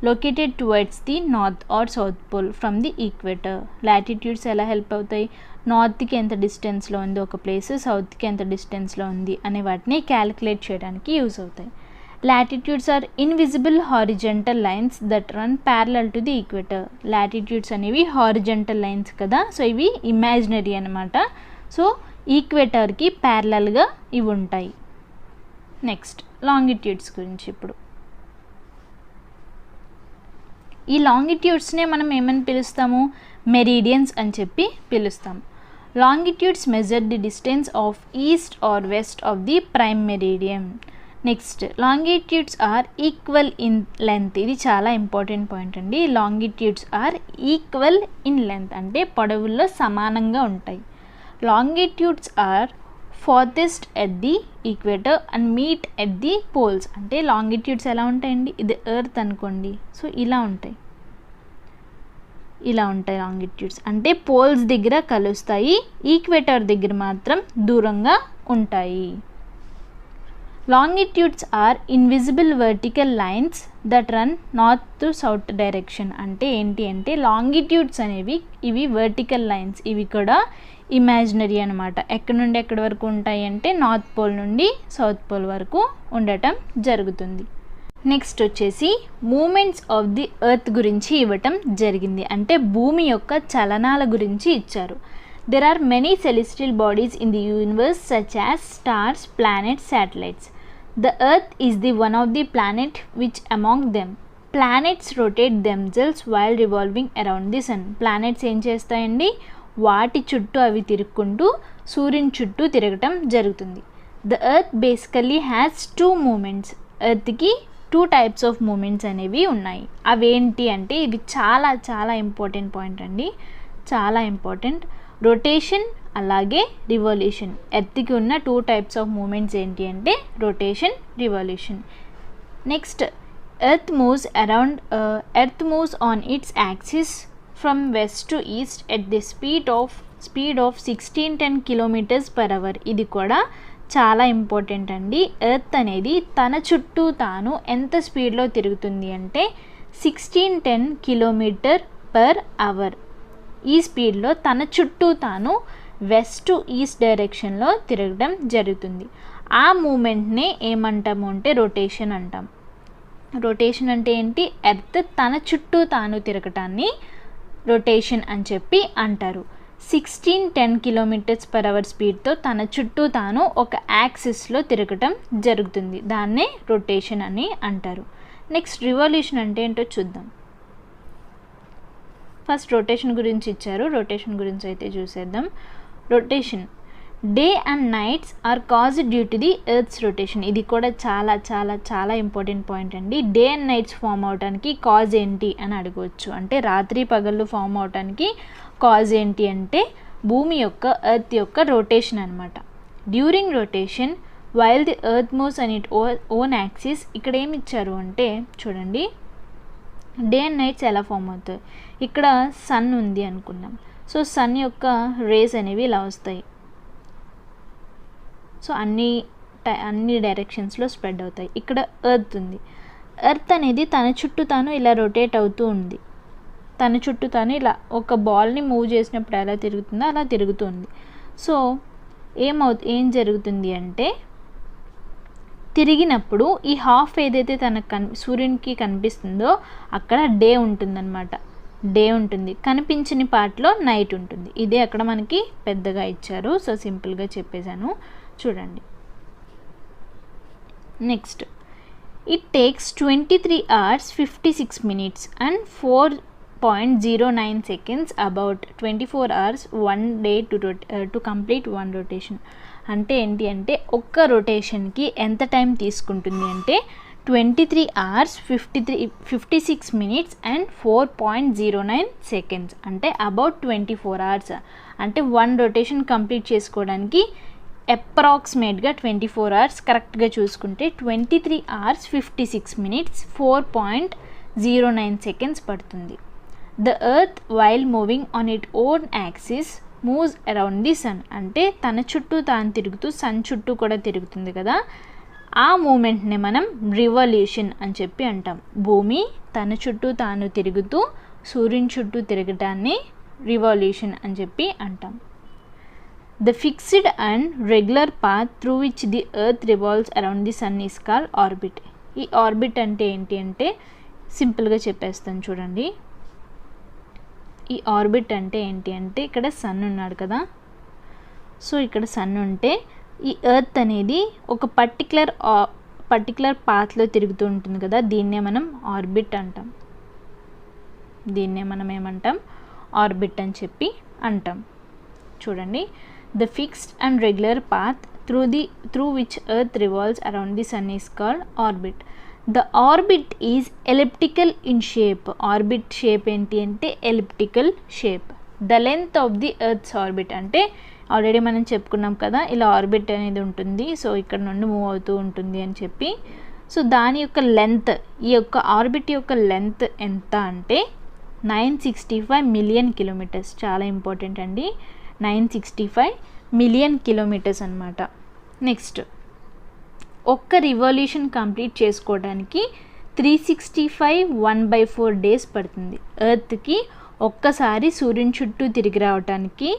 located towards the north are south pole from the equator. Latitudes ఎలా హెల్ప్ అవుతాయి? నార్త్కి ఎంత డిస్టెన్స్లో ఉంది ఒక ప్లేస్, సౌత్కి ఎంత డిస్టెన్స్లో ఉంది అనే వాటిని క్యాలిక్యులేట్ చేయడానికి యూజ్ అవుతాయి. Latitudes are invisible horizontal lines that run parallel to the equator. Latitudes అనేవి హారిజంటల్ లైన్స్ కదా, సో ఇవి ఇమాజినరీ అనమాట. సో ఈక్వేటర్కి ప్యారలల్గా ఇవి ఉంటాయి. నెక్స్ట్ లాంగిట్యూడ్స్ గురించి ఇప్పుడు. ఈ లాంగిట్యూడ్స్నే మనం ఏమని పిలుస్తాము? మెరీడియన్స్ అని చెప్పి పిలుస్తాము. Longitudes measure the distance of east or west of the prime meridian. Next longitudes are equal in length. ఇది చాలా ఇంపార్టెంట్ పాయింట్ అండి. Longitudes are equal in length అంటే పొడవుల్లో సమానంగా ఉంటాయి. Longitudes are farthest at the equator and meet at the poles. అంటే లాంగిట్యూడ్స్ ఎలా ఉంటాయండి? ఇది ఎర్త్ అనుకోండి, సో ఇలా ఉంటాయి, ఇలా ఉంటాయి లాంగిట్యూడ్స్. అంటే పోల్స్ దగ్గర కలుస్తాయి, ఈక్వేటర్ దగ్గర మాత్రం దూరంగా ఉంటాయి. Longitudes are invisible vertical lines that run north to south direction. అంటే ఏంటి అంటే లాంగిట్యూడ్స్ అనేవి ఇవి వర్టికల్ లైన్స్, ఇవి కూడా ఇమాజినరీ అనమాట. ఎక్కడి నుండి ఎక్కడి వరకు ఉంటాయి అంటే నార్త్ పోల్ నుండి సౌత్ పోల్ వరకు ఉండటం జరుగుతుంది. నెక్స్ట్ వచ్చేసి మూమెంట్స్ ఆఫ్ ది ఎర్త్ గురించి ఇవ్వటం జరిగింది. అంటే భూమి యొక్క చలనాల గురించి ఇచ్చారు. There are many celestial bodies in the universe such as stars, planets, satellites. The earth is the one of the planet which among them. Planets rotate themselves while revolving around the sun. Planets ఏం చేస్తాయండి? వాటి చుట్టూ అవి తిరుగుకుంటూ సూర్యుని చుట్టూ తిరగటం జరుగుతుంది. The earth basically has two movements. ఎర్త్కి 2 types of movements అనేవి ఉన్నాయి. అవేంటి అంటే ఇది చాలా చాలా ఇంపార్టెంట్ పాయింట్ అండి, చాలా ఇంపార్టెంట్. రొటేషన్ అలాగే రివల్యూషన్. ఎర్త్కి ఉన్న 2 types ఆఫ్ మూమెంట్స్ ఏంటి అంటే rotation, revolution. Next earth moves on it's axis from west to east at the speed of 1610 km/h. ఇది కూడా చాలా ఇంపార్టెంట్ అండి. ఎర్త్ అనేది తన చుట్టూ తాను ఎంత స్పీడ్లో తిరుగుతుంది అంటే 1610 km/h. ఈ స్పీడ్లో తన చుట్టూ తాను వెస్ట్ టు ఈస్ట్ డైరెక్షన్లో తిరగడం జరుగుతుంది. ఆ మూమెంట్నే ఏమంటాము అంటే రొటేషన్ అంటాం. రొటేషన్ అంటే ఏంటి? ఎర్త్ తన చుట్టూ తాను తిరగటాన్ని రొటేషన్ అని చెప్పి అంటారు. 1610 km/h స్పీడ్తో తన చుట్టూ తాను ఒక యాక్సిస్లో తిరగటం జరుగుతుంది. దాన్నే రొటేషన్ అని అంటారు. నెక్స్ట్ రివల్యూషన్ అంటే ఏంటో చూద్దాం. ఫస్ట్ రొటేషన్ గురించి ఇచ్చారు, రొటేషన్ గురించి అయితే చూసేద్దాం. Rotation day and nights are caused due to the earth's rotation. ఇది కూడా చాలా చాలా చాలా ఇంపార్టెంట్ పాయింట్ అండి. డే అండ్ నైట్స్ ఫామ్ అవడానికి కాజ్ ఏంటి అని అడగవచ్చు. అంటే రాత్రి పగళ్ళు ఫామ్ అవడానికి కాజ్ ఏంటి అంటే భూమి యొక్క ఎర్త్ యొక్క రొటేషన్ అనమాట. During rotation while the earth moves and it own axis. ఇక్కడ ఏమి ఇచ్చారు అంటే చూడండి, డే అండ్ నైట్స్ ఎలా ఫామ్ అవుతాయి. ఇక్కడ సన్ ఉంది అనుకున్నాం. సో సన్ యొక్క రేస్ అనేవి ఇలా వస్తాయి. సో అన్ని డైరెక్షన్స్లో స్ప్రెడ్ అవుతాయి. ఇక్కడ ఎర్త్ ఉంది. ఎర్త్ అనేది తన చుట్టూ తాను ఇలా రొటేట్ అవుతూ ఉంది. తన చుట్టూ తాను ఇలా ఒక బాల్ని మూవ్ చేసినప్పుడు ఎలా తిరుగుతుందో అలా తిరుగుతుంది. సో ఏం జరుగుతుంది అంటే తిరిగినప్పుడు ఈ హాఫ్ ఏదైతే సూర్యునికి కనిపిస్తుందో అక్కడ డే ఉంటుందన్నమాట. డే ఉంటుంది, కనిపించని పార్ట్లో నైట్ ఉంటుంది. ఇదే అక్కడ మనకి పెద్దగా ఇచ్చారు. సో సింపుల్గా చెప్పేశాను, చూడండి. Next it takes 23 hours 56 minutes and 4.09 seconds about 24 hours 1 day to complete one rotation. అంటే ఏంటి అంటే ఒక్క రొటేషన్కి ఎంత టైం తీసుకుంటుంది అంటే 23 hours 56 minutes and 4.09 seconds. అంటే అబౌట్ 24 hours. అంటే వన్ రొటేషన్ కంప్లీట్ చేసుకోవడానికి అప్రాక్సిమేట్గా 24 hours కరెక్ట్గా చూసుకుంటే 23 hours 56 minutes 4.09 seconds పడుతుంది. The earth while moving on it own axis moves around the sun. అంటే తన చుట్టూ తాను తిరుగుతూ సన్ చుట్టూ కూడా తిరుగుతుంది కదా, ఆ మూమెంట్ని మనం రివల్యూషన్ అని చెప్పి అంటాం. భూమి తన చుట్టూ తాను తిరుగుతూ సూర్యుని చుట్టూ తిరగటాన్ని రివల్యూషన్ అని చెప్పి అంటాం. The fixed and regular path through which the earth revolves around the sun is called orbit. ఈ ఆర్బిట్ అంటే ఏంటి అంటే సింపుల్గా చెప్పేస్తాను చూడండి. ఈ ఆర్బిట్ అంటే ఏంటి అంటే ఇక్కడ సన్ ఉన్నాడు కదా, సో ఇక్కడ సన్ ఉంటే ఈ ఎర్త్ అనేది ఒక పర్టికులర్ పాత్లో తిరుగుతూ ఉంటుంది కదా, దీన్నే మనం ఆర్బిట్ అంటాం. దీన్నే మనం ఏమంటాం, ఆర్బిట్ అని చెప్పి అంటాం. చూడండి, the fixed and regular path through which earth revolves around the sun is called orbit. The orbit is elliptical in shape. Orbit shape ఏంటి అంటే elliptical shape. The length of the earth's orbit అంటే ఆల్రెడీ మనం చెప్పుకున్నాం కదా, ఇలా ఆర్బిట్ అనేది ఉంటుంది. సో ఇక్కడ నుండి మూవ్ అవుతూ ఉంటుంది అని చెప్పి. సో దాని యొక్క లెంత్, ఈ యొక్క ఆర్బిట్ యొక్క లెంత్ ఎంత అంటే 965 మిలియన్ కిలోమీటర్స్. చాలా ఇంపార్టెంట్ అండి, 965 మిలియన్ కిలోమీటర్స్ అనమాట. నెక్స్ట్ ఒక్క రివల్యూషన్ కంప్లీట్ చేసుకోవడానికి 365 1/4 days పడుతుంది. ఎర్త్కి ఒక్కసారి సూర్యుని చుట్టూ తిరిగి రావడానికి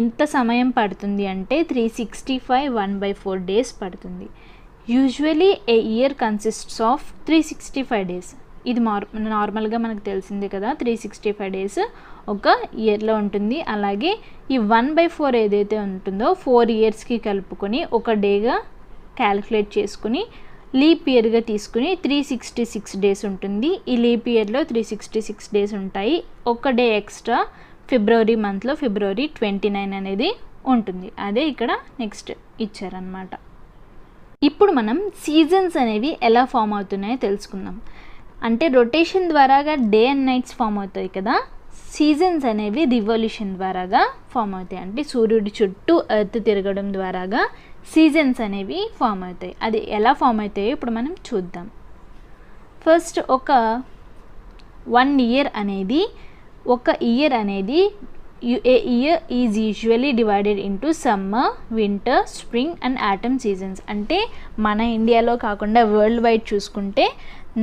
ఎంత సమయం పడుతుంది అంటే 365 1/4 days పడుతుంది. Usually A year consists of 365 days. ఇది నార్మల్గా మనకు తెలిసిందే కదా, 365 days ఒక ఇయర్లో ఉంటుంది. అలాగే ఈ 1/4 ఏదైతే ఉంటుందో 4 yearsకి కలుపుకొని ఒక డేగా క్యాలిక్యులేట్ చేసుకుని లీప్ ఇయర్గా తీసుకుని 366 days ఉంటుంది. ఈ లీప్ ఇయర్లో 366 days ఉంటాయి. ఒక డే ఎక్స్ట్రా ఫిబ్రవరి మంత్లో ఫిబ్రవరి 29 అనేది ఉంటుంది. అదే ఇక్కడ నెక్స్ట్ ఇచ్చారనమాట. ఇప్పుడు మనం సీజన్స్ అనేవి ఎలా ఫామ్ అవుతున్నాయో తెలుసుకుందాం. అంటే రొటేషన్ ద్వారాగా డే అండ్ నైట్స్ ఫామ్ అవుతాయి కదా, సీజన్స్ అనేవి రివల్యూషన్ ద్వారాగా ఫామ్ అవుతాయి. అంటే సూర్యుడి చుట్టూ ఎర్త్ తిరగడం ద్వారాగా సీజన్స్ అనేవి ఫామ్ అవుతాయి. అది ఎలా ఫామ్ అవుతాయో ఇప్పుడు మనం చూద్దాం. ఫస్ట్ ఒక 1 year అనేది, ఒక ఇయర్ అనేది a year is usually divided into summer, winter, spring and autumn seasons. అంటే మన ఇండియాలో కాకుండా వరల్డ్ వైడ్ చూసుకుంటే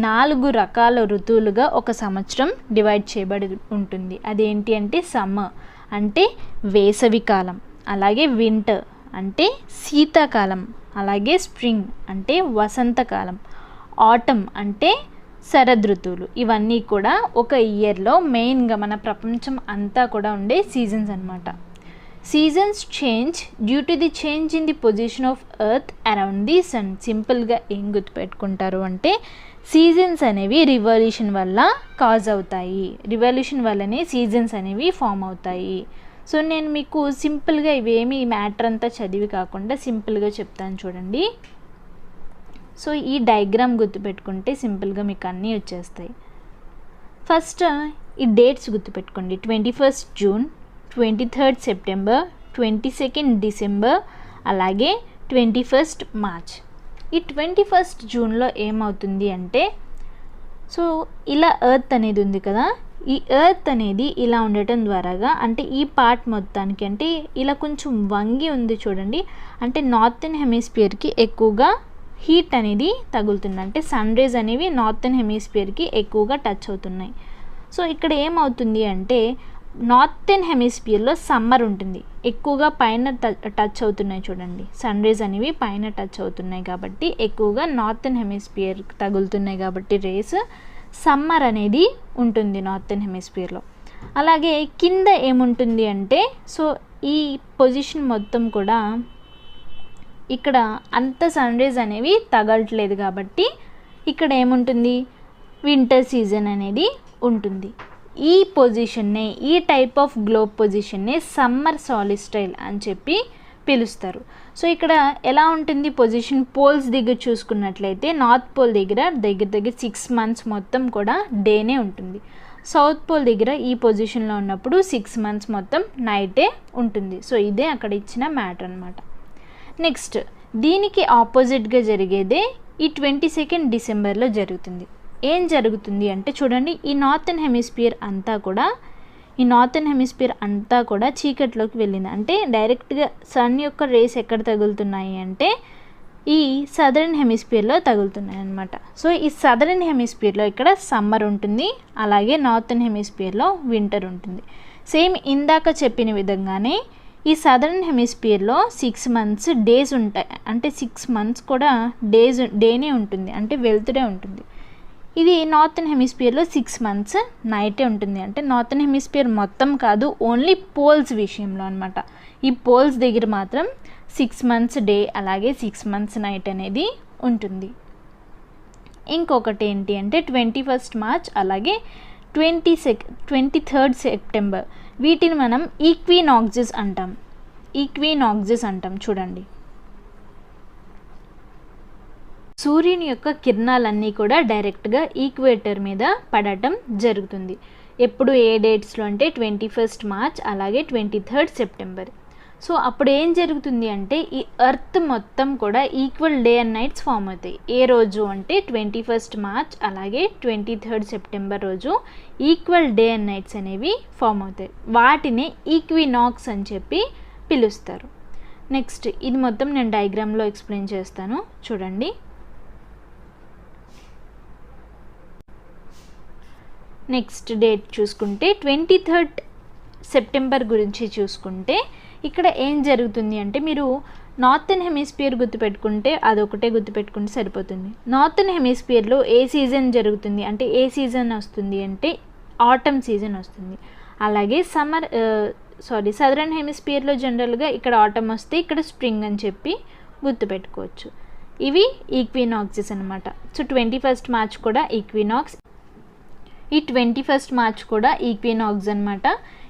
4 రకాల ఋతువులుగా ఒక సంవత్సరం డివైడ్ చేయబడి ఉంటుంది. అదేంటి అంటే సమ్మర్ అంటే వేసవికాలం, అలాగే వింటర్ అంటే శీతాకాలం, అలాగే స్ప్రింగ్ అంటే వసంతకాలం, ఆటమ్ అంటే శరదృతువులు. ఇవన్నీ కూడా ఒక ఇయర్లో మెయిన్గా మన ప్రపంచం అంతా కూడా ఉండే సీజన్స్ అన్నమాట. Seasons change due to the change in the position of earth around the sun. సింపుల్గా ఏం గుర్తుపెట్టుకుంటారు అంటే సీజన్స్ అనేవి రివల్యూషన్ వల్ల కాజ్ అవుతాయి, రివల్యూషన్ వల్లనే సీజన్స్ అనేవి ఫామ్ అవుతాయి. సో నేను మీకు సింపుల్గా ఇవేమి మ్యాటర్ అంతా చదివి కాకుండా సింపుల్గా చెప్తాను చూడండి. సో ఈ డయాగ్రామ్ గుర్తుపెట్టుకుంటే సింపుల్గా మీకు అన్నీ వచ్చేస్తాయి. ఫస్ట్ ఈ డేట్స్ గుర్తుపెట్టుకోండి. 21st June, 23rd September, 22nd December, అలాగే 21st మార్చ్. ఈ 21st జూన్లో ఏమవుతుంది అంటే, సో ఇలా ఎర్త్ అనేది ఉంది కదా, ఈ ఎర్త్ అనేది ఇలా ఉండటం ద్వారాగా అంటే ఈ పార్ట్ మొత్తానికి అంటే ఇలా కొంచెం వంగి ఉంది చూడండి, అంటే నార్థన్ హెమిస్ఫియర్కి ఎక్కువగా హీట్ అనేది తగులుతుంది, అంటే సన్ రేస్ అనేవి నార్థన్ హెమిస్ఫియర్కి ఎక్కువగా టచ్ అవుతున్నాయి. సో ఇక్కడ ఏమవుతుంది అంటే నార్థన్ హెమిస్ఫియర్లో సమ్మర్ ఉంటుంది, ఎక్కువగా పైన టచ్ అవుతున్నాయి చూడండి, సన్ రేస్ అనేవి పైన టచ్ అవుతున్నాయి కాబట్టి ఎక్కువగా నార్థన్ హెమిస్ఫియర్ తగులుతున్నాయి కాబట్టి రేస్ సమ్మర్ అనేది ఉంటుంది నార్థన్ హెమిస్ఫియర్లో. అలాగే కింద ఏముంటుంది అంటే సో ఈ పొజిషన్ మొత్తం కూడా ఇక్కడ అంత సన్ రేస్ అనేవి తగలట్లేదు కాబట్టి ఇక్కడ ఏముంటుంది, వింటర్ సీజన్ అనేది ఉంటుంది. ఈ పొజిషన్నే, ఈ టైప్ ఆఫ్ గ్లోబ్ పొజిషన్నే సమ్మర్ సాలిస్టైల్ అని చెప్పి పిలుస్తారు. సో ఇక్కడ ఎలా ఉంటుంది పొజిషన్, పోల్స్ దగ్గర చూసుకున్నట్లయితే నార్త్ పోల్ దగ్గర 6 months మొత్తం కూడా డేనే ఉంటుంది, సౌత్ పోల్ దగ్గర ఈ పొజిషన్లో ఉన్నప్పుడు 6 months మొత్తం నైటే ఉంటుంది. సో ఇదే అక్కడ ఇచ్చిన మ్యాటర్ అనమాట. నెక్స్ట్ దీనికి ఆపోజిట్గా జరిగేదే ఈ 22nd డిసెంబర్లో జరుగుతుంది. ఏం జరుగుతుంది అంటే చూడండి, ఈ నార్థన్ హెమిస్ఫియర్ అంతా కూడా చీకట్లోకి వెళ్ళింది, అంటే డైరెక్ట్గా సన్ యొక్క రేస్ ఎక్కడ తగులుతున్నాయి అంటే ఈ సదరన్ హెమిస్ఫియర్లో తగులుతున్నాయి అన్నమాట. సో ఈ సదరన్ హెమిస్ఫియర్లో ఇక్కడ సమ్మర్ ఉంటుంది, అలాగే నార్థన్ హెమిస్ఫియర్లో వింటర్ ఉంటుంది. సేమ్ ఇందాక చెప్పిన విధంగానే ఈ సదరన్ హెమిస్ఫియర్లో 6 months డేస్ ఉంటాయి, అంటే 6 months కూడా డేనే ఉంటుంది, అంటే వెలుతురే ఉంటుంది. ఇది నార్థన్ హెమిస్ఫియర్లో 6 months నైటే ఉంటుంది, అంటే నార్థన్ హెమిస్ఫియర్ మొత్తం కాదు, ఓన్లీ పోల్స్ విషయంలో అనమాట. ఈ పోల్స్ దగ్గర మాత్రం 6 months డే అలాగే 6 months నైట్ అనేది ఉంటుంది. ఇంకొకటి ఏంటి అంటే 21st మార్చ్ అలాగే 23rd సెప్టెంబర్, వీటిని మనం ఈక్వినాక్సెస్ అంటాం చూడండి. సూర్యుని యొక్క కిరణాలన్నీ కూడా డైరెక్ట్గా ఈక్వేటర్ మీద పడటం జరుగుతుంది. ఎప్పుడు ఏ డేట్స్లో అంటే 21st మార్చ్ అలాగే 23rd సెప్టెంబర్. సో అప్పుడు ఏం జరుగుతుంది అంటే ఈ ఎర్త్ మొత్తం కూడా equal day and nights form అవుతాయి. ఏ రోజు అంటే 21st మార్చ్ అలాగే 23rd సెప్టెంబర్ రోజు ఈక్వల్ డే అండ్ నైట్స్ అనేవి ఫామ్ అవుతాయి. వాటిని ఈక్వినాక్స్ అని చెప్పి పిలుస్తారు. నెక్స్ట్ ఇది మొత్తం నేను డయాగ్రామ్లో ఎక్స్ప్లెయిన్ చేస్తాను చూడండి. నెక్స్ట్ డేట్ చూసుకుంటే 23rd సెప్టెంబర్ గురించి చూసుకుంటే ఇక్కడ ఏం జరుగుతుంది అంటే మీరు నార్థన్ హెమిస్ఫియర్ గుర్తుపెట్టుకుంటే అదొకటే గుర్తుపెట్టుకుంటే సరిపోతుంది. నార్థన్ హెమిస్ఫియర్లో ఏ సీజన్ జరుగుతుంది అంటే ఏ సీజన్ వస్తుంది అంటే ఆటమ్ సీజన్ వస్తుంది. అలాగే సదరన్ హెమిస్ఫియర్లో జనరల్గా ఇక్కడ ఆటమ్ వస్తే ఇక్కడ స్ప్రింగ్ అని చెప్పి గుర్తుపెట్టుకోవచ్చు. ఇవి ఈక్వినాక్సెస్ అనమాట. సో 21st మార్చ్ కూడా ఈక్వినాక్స్, ఈ 21st మార్చ్ కూడా ఈక్వినాక్స్ అనమాట.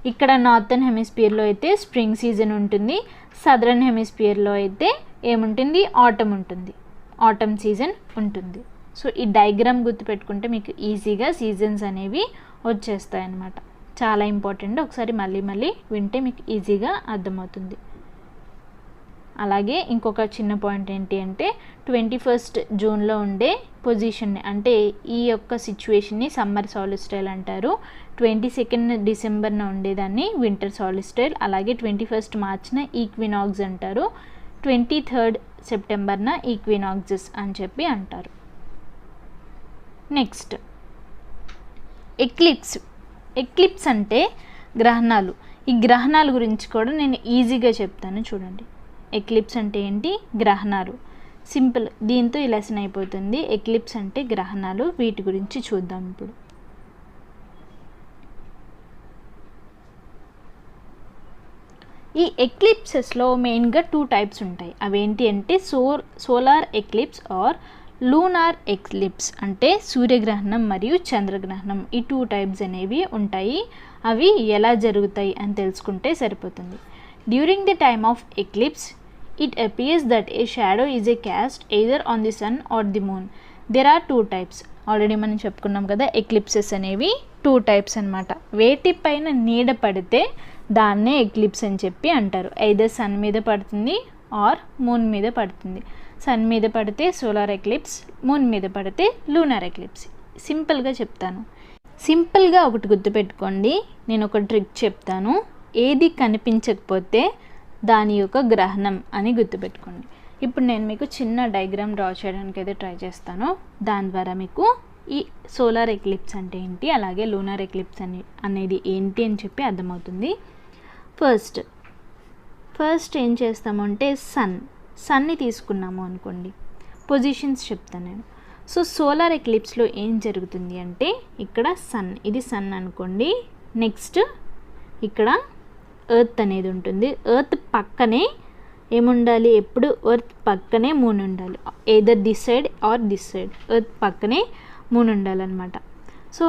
ఇక్కడ నార్థన్ హెమిస్ఫియర్లో అయితే స్ప్రింగ్ సీజన్ ఉంటుంది, సదరన్ హెమిస్ఫియర్లో అయితే ఏముంటుంది, ఆటమ్ సీజన్ ఉంటుంది. సో ఈ డయాగ్రామ్ గుర్తుపెట్టుకుంటే మీకు ఈజీగా సీజన్స్ అనేవి వచ్చేస్తాయి అన్నమాట. చాలా ఇంపార్టెంట్, ఒకసారి మళ్ళీ వింటే మీకు ఈజీగా అర్థమవుతుంది. అలాగే ఇంకొక చిన్న పాయింట్ ఏంటి అంటే 21st జూన్లో ఉండే పొజిషన్ని అంటే ఈ యొక్క సిచ్యువేషన్ని సమ్మర్ సాలిస్టైల్ అంటారు. 22nd డిసెంబర్న ఉండేదాన్ని వింటర్ సాలిస్టైల్, అలాగే 21st మార్చ్న ఈక్వినాక్స్ అంటారు, 23rd సెప్టెంబర్న ఈక్వినాక్సెస్ అని చెప్పి అంటారు. నెక్స్ట్ ఎక్లిప్స్ అంటే గ్రహణాలు. ఈ గ్రహణాల గురించి కూడా నేను ఈజీగా చెప్తాను చూడండి. ఎక్లిప్స్ అంటే ఏంటి, గ్రహణాలు. సింపుల్, దీంతో ఈ లెసన్ అయిపోతుంది. ఎక్లిప్స్ అంటే గ్రహణాలు, వీటి గురించి చూద్దాం ఇప్పుడు. ఈ ఎక్లిప్సెస్లో మెయిన్గా 2 టైప్స్ ఉంటాయి. అవేంటి అంటే solar eclipse or lunar eclipse, అంటే సూర్యగ్రహణం మరియు చంద్రగ్రహణం. ఈ 2 టైప్స్ అనేవి ఉంటాయి. అవి ఎలా జరుగుతాయి అని తెలుసుకుంటే సరిపోతుంది. During the time of eclipse it appears that a shadow is a cast either on the sun or the moon. There are 2 types. Already మనం చెప్పుకున్నాం కదా, ఎక్లిప్సెస్ అనేవి 2 టైప్స్ అనమాట. వేటిపైన నీడ పడితే దాన్నే ఎక్లిప్స్ అని చెప్పి అంటారు. ఎయిదర్ సన్ మీద పడుతుంది ఆర్ మూన్ మీద పడుతుంది. సన్ మీద పడితే సోలార్ ఎక్లిప్స్, మూన్ మీద పడితే లూనార్ ఎక్లిప్స్. సింపుల్గా చెప్తాను. సింపుల్గా ఒకటి గుర్తుపెట్టుకోండి, నేను ఒక ట్రిక్ చెప్తాను. ఏది కనిపించకపోతే దాని యొక్క గ్రహణం అని గుర్తుపెట్టుకోండి. ఇప్పుడు నేను మీకు చిన్న డయాగ్రామ్ డ్రా చేయడానికి అయితే ట్రై చేస్తాను. దాని ద్వారా మీకు ఈ సోలార్ ఎక్లిప్స్ అంటే ఏంటి, అలాగే లూనార్ ఎక్లిప్స్ అనేది ఏంటి అని చెప్పి అర్థమవుతుంది. ఫస్ట్ ఏం చేస్తామంటే సన్ని తీసుకున్నాము అనుకోండి. పొజిషన్స్ చెప్తాను నేను. సో సోలార్ ఎక్లిప్స్లో ఏం జరుగుతుంది అంటే ఇక్కడ ఇది సన్ అనుకోండి. నెక్స్ట్ ఇక్కడ ఎర్త్ అనేది ఉంటుంది. ఎర్త్ పక్కనే ఏముండాలి, ఎప్పుడు ఎర్త్ పక్కనే మూన్ ఉండాలి. Either this side or this side earth పక్కనే మూన్ ఉండాలన్నమాట. సో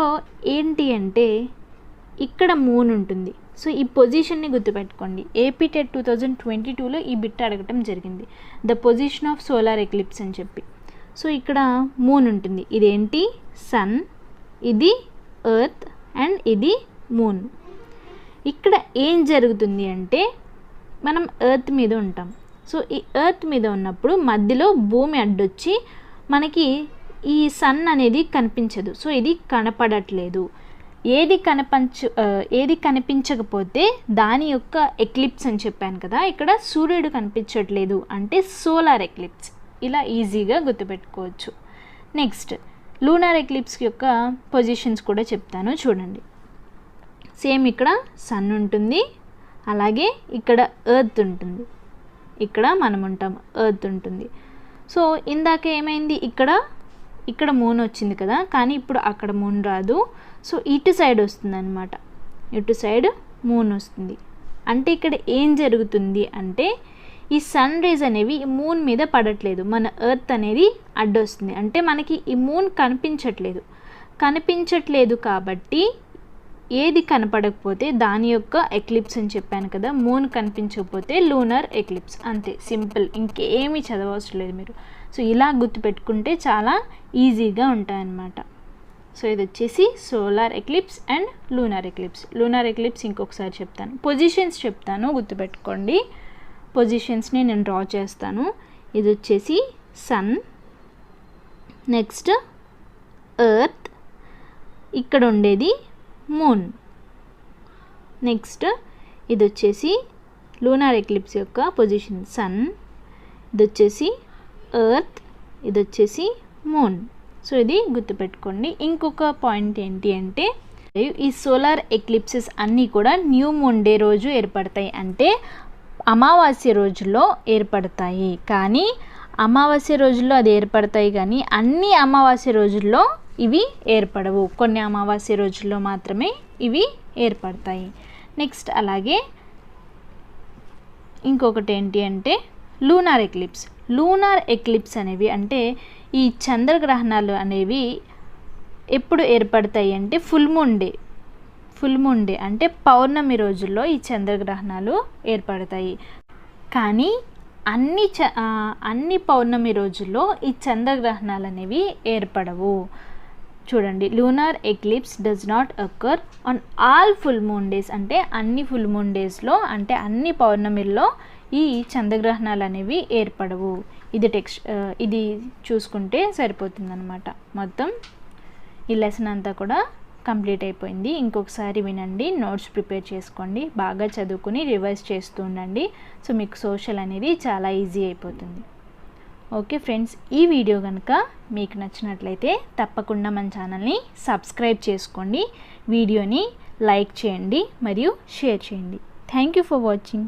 ఏంటి అంటే ఇక్కడ మూన్ ఉంటుంది. సో ఈ పొజిషన్ని గుర్తుపెట్టుకోండి. ఏపీ టెట్ 2022లో ఈ బిట్ అడగటం జరిగింది, the position of solar eclipse అని చెప్పి. సో ఇక్కడ మూన్ ఉంటుంది. ఇదేంటి సన్, ఇది ఎర్త్ అండ్ ఇది మూన్. ఇక్కడ ఏం జరుగుతుంది అంటే మనం ఎర్త్ మీద ఉంటాం. సో ఈ ఎర్త్ మీద ఉన్నప్పుడు మధ్యలో భూమి అడ్డొచ్చి మనకి ఈ సన్ అనేది కనిపించదు. సో ఇది కనపడట్లేదు. ఏది కనిపించకపోతే దాని యొక్క ఎక్లిప్స్ అని చెప్పాను కదా, ఇక్కడ సూర్యుడు కనిపించట్లేదు అంటే సోలార్ ఎక్లిప్స్. ఇలా ఈజీగా గుర్తుపెట్టుకోవచ్చు. నెక్స్ట్ లూనార్ ఎక్లిప్స్ యొక్క పొజిషన్స్ కూడా చెప్తాను చూడండి. సేమ్ ఇక్కడ సన్ ఉంటుంది, అలాగే ఇక్కడ ఎర్త్ ఉంటుంది, ఇక్కడ మనం ఉంటాం, ఎర్త్ ఉంటుంది. సో ఇందాక ఏమైంది, ఇక్కడ మూన్ వచ్చింది కదా, కానీ ఇప్పుడు అక్కడ మూన్ రాదు. సో ఇటు సైడ్ వస్తుంది అనమాట, ఇటు సైడ్ మూన్ వస్తుంది. అంటే ఇక్కడ ఏం జరుగుతుంది అంటే ఈ సన్ రేస్ అనేవి ఈ మూన్ మీద పడట్లేదు, మన ఎర్త్ అనేది అడ్డొస్తుంది. అంటే మనకి ఈ మూన్ కనిపించట్లేదు కాబట్టి ఏది కనపడకపోతే దాని యొక్క ఎక్లిప్స్ అని చెప్పాను కదా. మూన్ కనిపించకపోతే లూనర్ ఎక్లిప్స్, అంతే, సింపుల్. ఇంకేమీ చదవవసరం లేదు మీరు. సో ఇలా గుర్తుపెట్టుకుంటే చాలా ఈజీగా ఉంటాయన్నమాట. సో ఇది వచ్చేసి solar eclipse and lunar eclipse. Lunar eclipse ఇంకొకసారి చెప్తాను. పొజిషన్స్ చెప్తాను, గుర్తుపెట్టుకోండి. పొజిషన్స్ని నేను డ్రా చేస్తాను. ఇది వచ్చేసి సన్, నెక్స్ట్ ఎర్త్, ఇక్కడ ఉండేది మూన్. నెక్స్ట్ ఇది వచ్చేసి లూనార్ ఎక్లిప్స్ యొక్క పొజిషన్, సన్, ఇది వచ్చేసి ఎర్త్, ఇది వచ్చేసి మూన్. సో ఇది గుర్తుపెట్టుకోండి. ఇంకొక పాయింట్ ఏంటి అంటే ఈ సోలార్ ఎక్లిప్సెస్ అన్నీ కూడా న్యూ మూన్ డే రోజు ఏర్పడతాయి, అంటే అమావాస్య రోజుల్లో ఏర్పడతాయి. కానీ అమావాస్య రోజుల్లో అది ఏర్పడతాయి, కానీ అన్ని అమావాస్య రోజుల్లో ఇవి ఏర్పడవు. కొన్ని అమావాస్య రోజుల్లో మాత్రమే ఇవి ఏర్పడతాయి. నెక్స్ట్ అలాగే ఇంకొకటి ఏంటి అంటే లూనార్ ఎక్లిప్స్. లూనార్ ఎక్లిప్స్ అనేవి అంటే ఈ చంద్రగ్రహణాలు అనేవి ఎప్పుడు ఏర్పడతాయి అంటే ఫుల్ మూన్ డే అంటే పౌర్ణమి రోజుల్లో ఈ చంద్రగ్రహణాలు ఏర్పడతాయి. కానీ అన్ని పౌర్ణమి రోజుల్లో ఈ చంద్రగ్రహణాలు అనేవి ఏర్పడవు. చూడండి, lunar eclipse does not అక్కర్ on all full moon days, అంటే అన్ని ఫుల్ మూన్ డేస్లో, అంటే అన్ని పౌర్ణమిల్లో ఈ చంద్రగ్రహణాలు అనేవి ఏర్పడవు. ఇది చూసుకుంటే సరిపోతుందన్నమాట. మొత్తం ఈ లెసన్ అంతా కూడా కంప్లీట్ అయిపోయింది. ఇంకొకసారి వినండి, నోట్స్ ప్రిపేర్ చేసుకోండి, బాగా చదువుకుని రివైజ్ చేస్తూ ఉండండి. సో మీకు సోషల్ అనేది చాలా ఈజీ అయిపోతుంది. ఓకే ఫ్రెండ్స్, ఈ వీడియో కనుక మీకు నచ్చినట్లయితే తప్పకుండా మన ఛానల్ని సబ్స్క్రైబ్ చేసుకోండి, వీడియోని లైక్ చేయండి మరియు షేర్ చేయండి. Thank you for watching.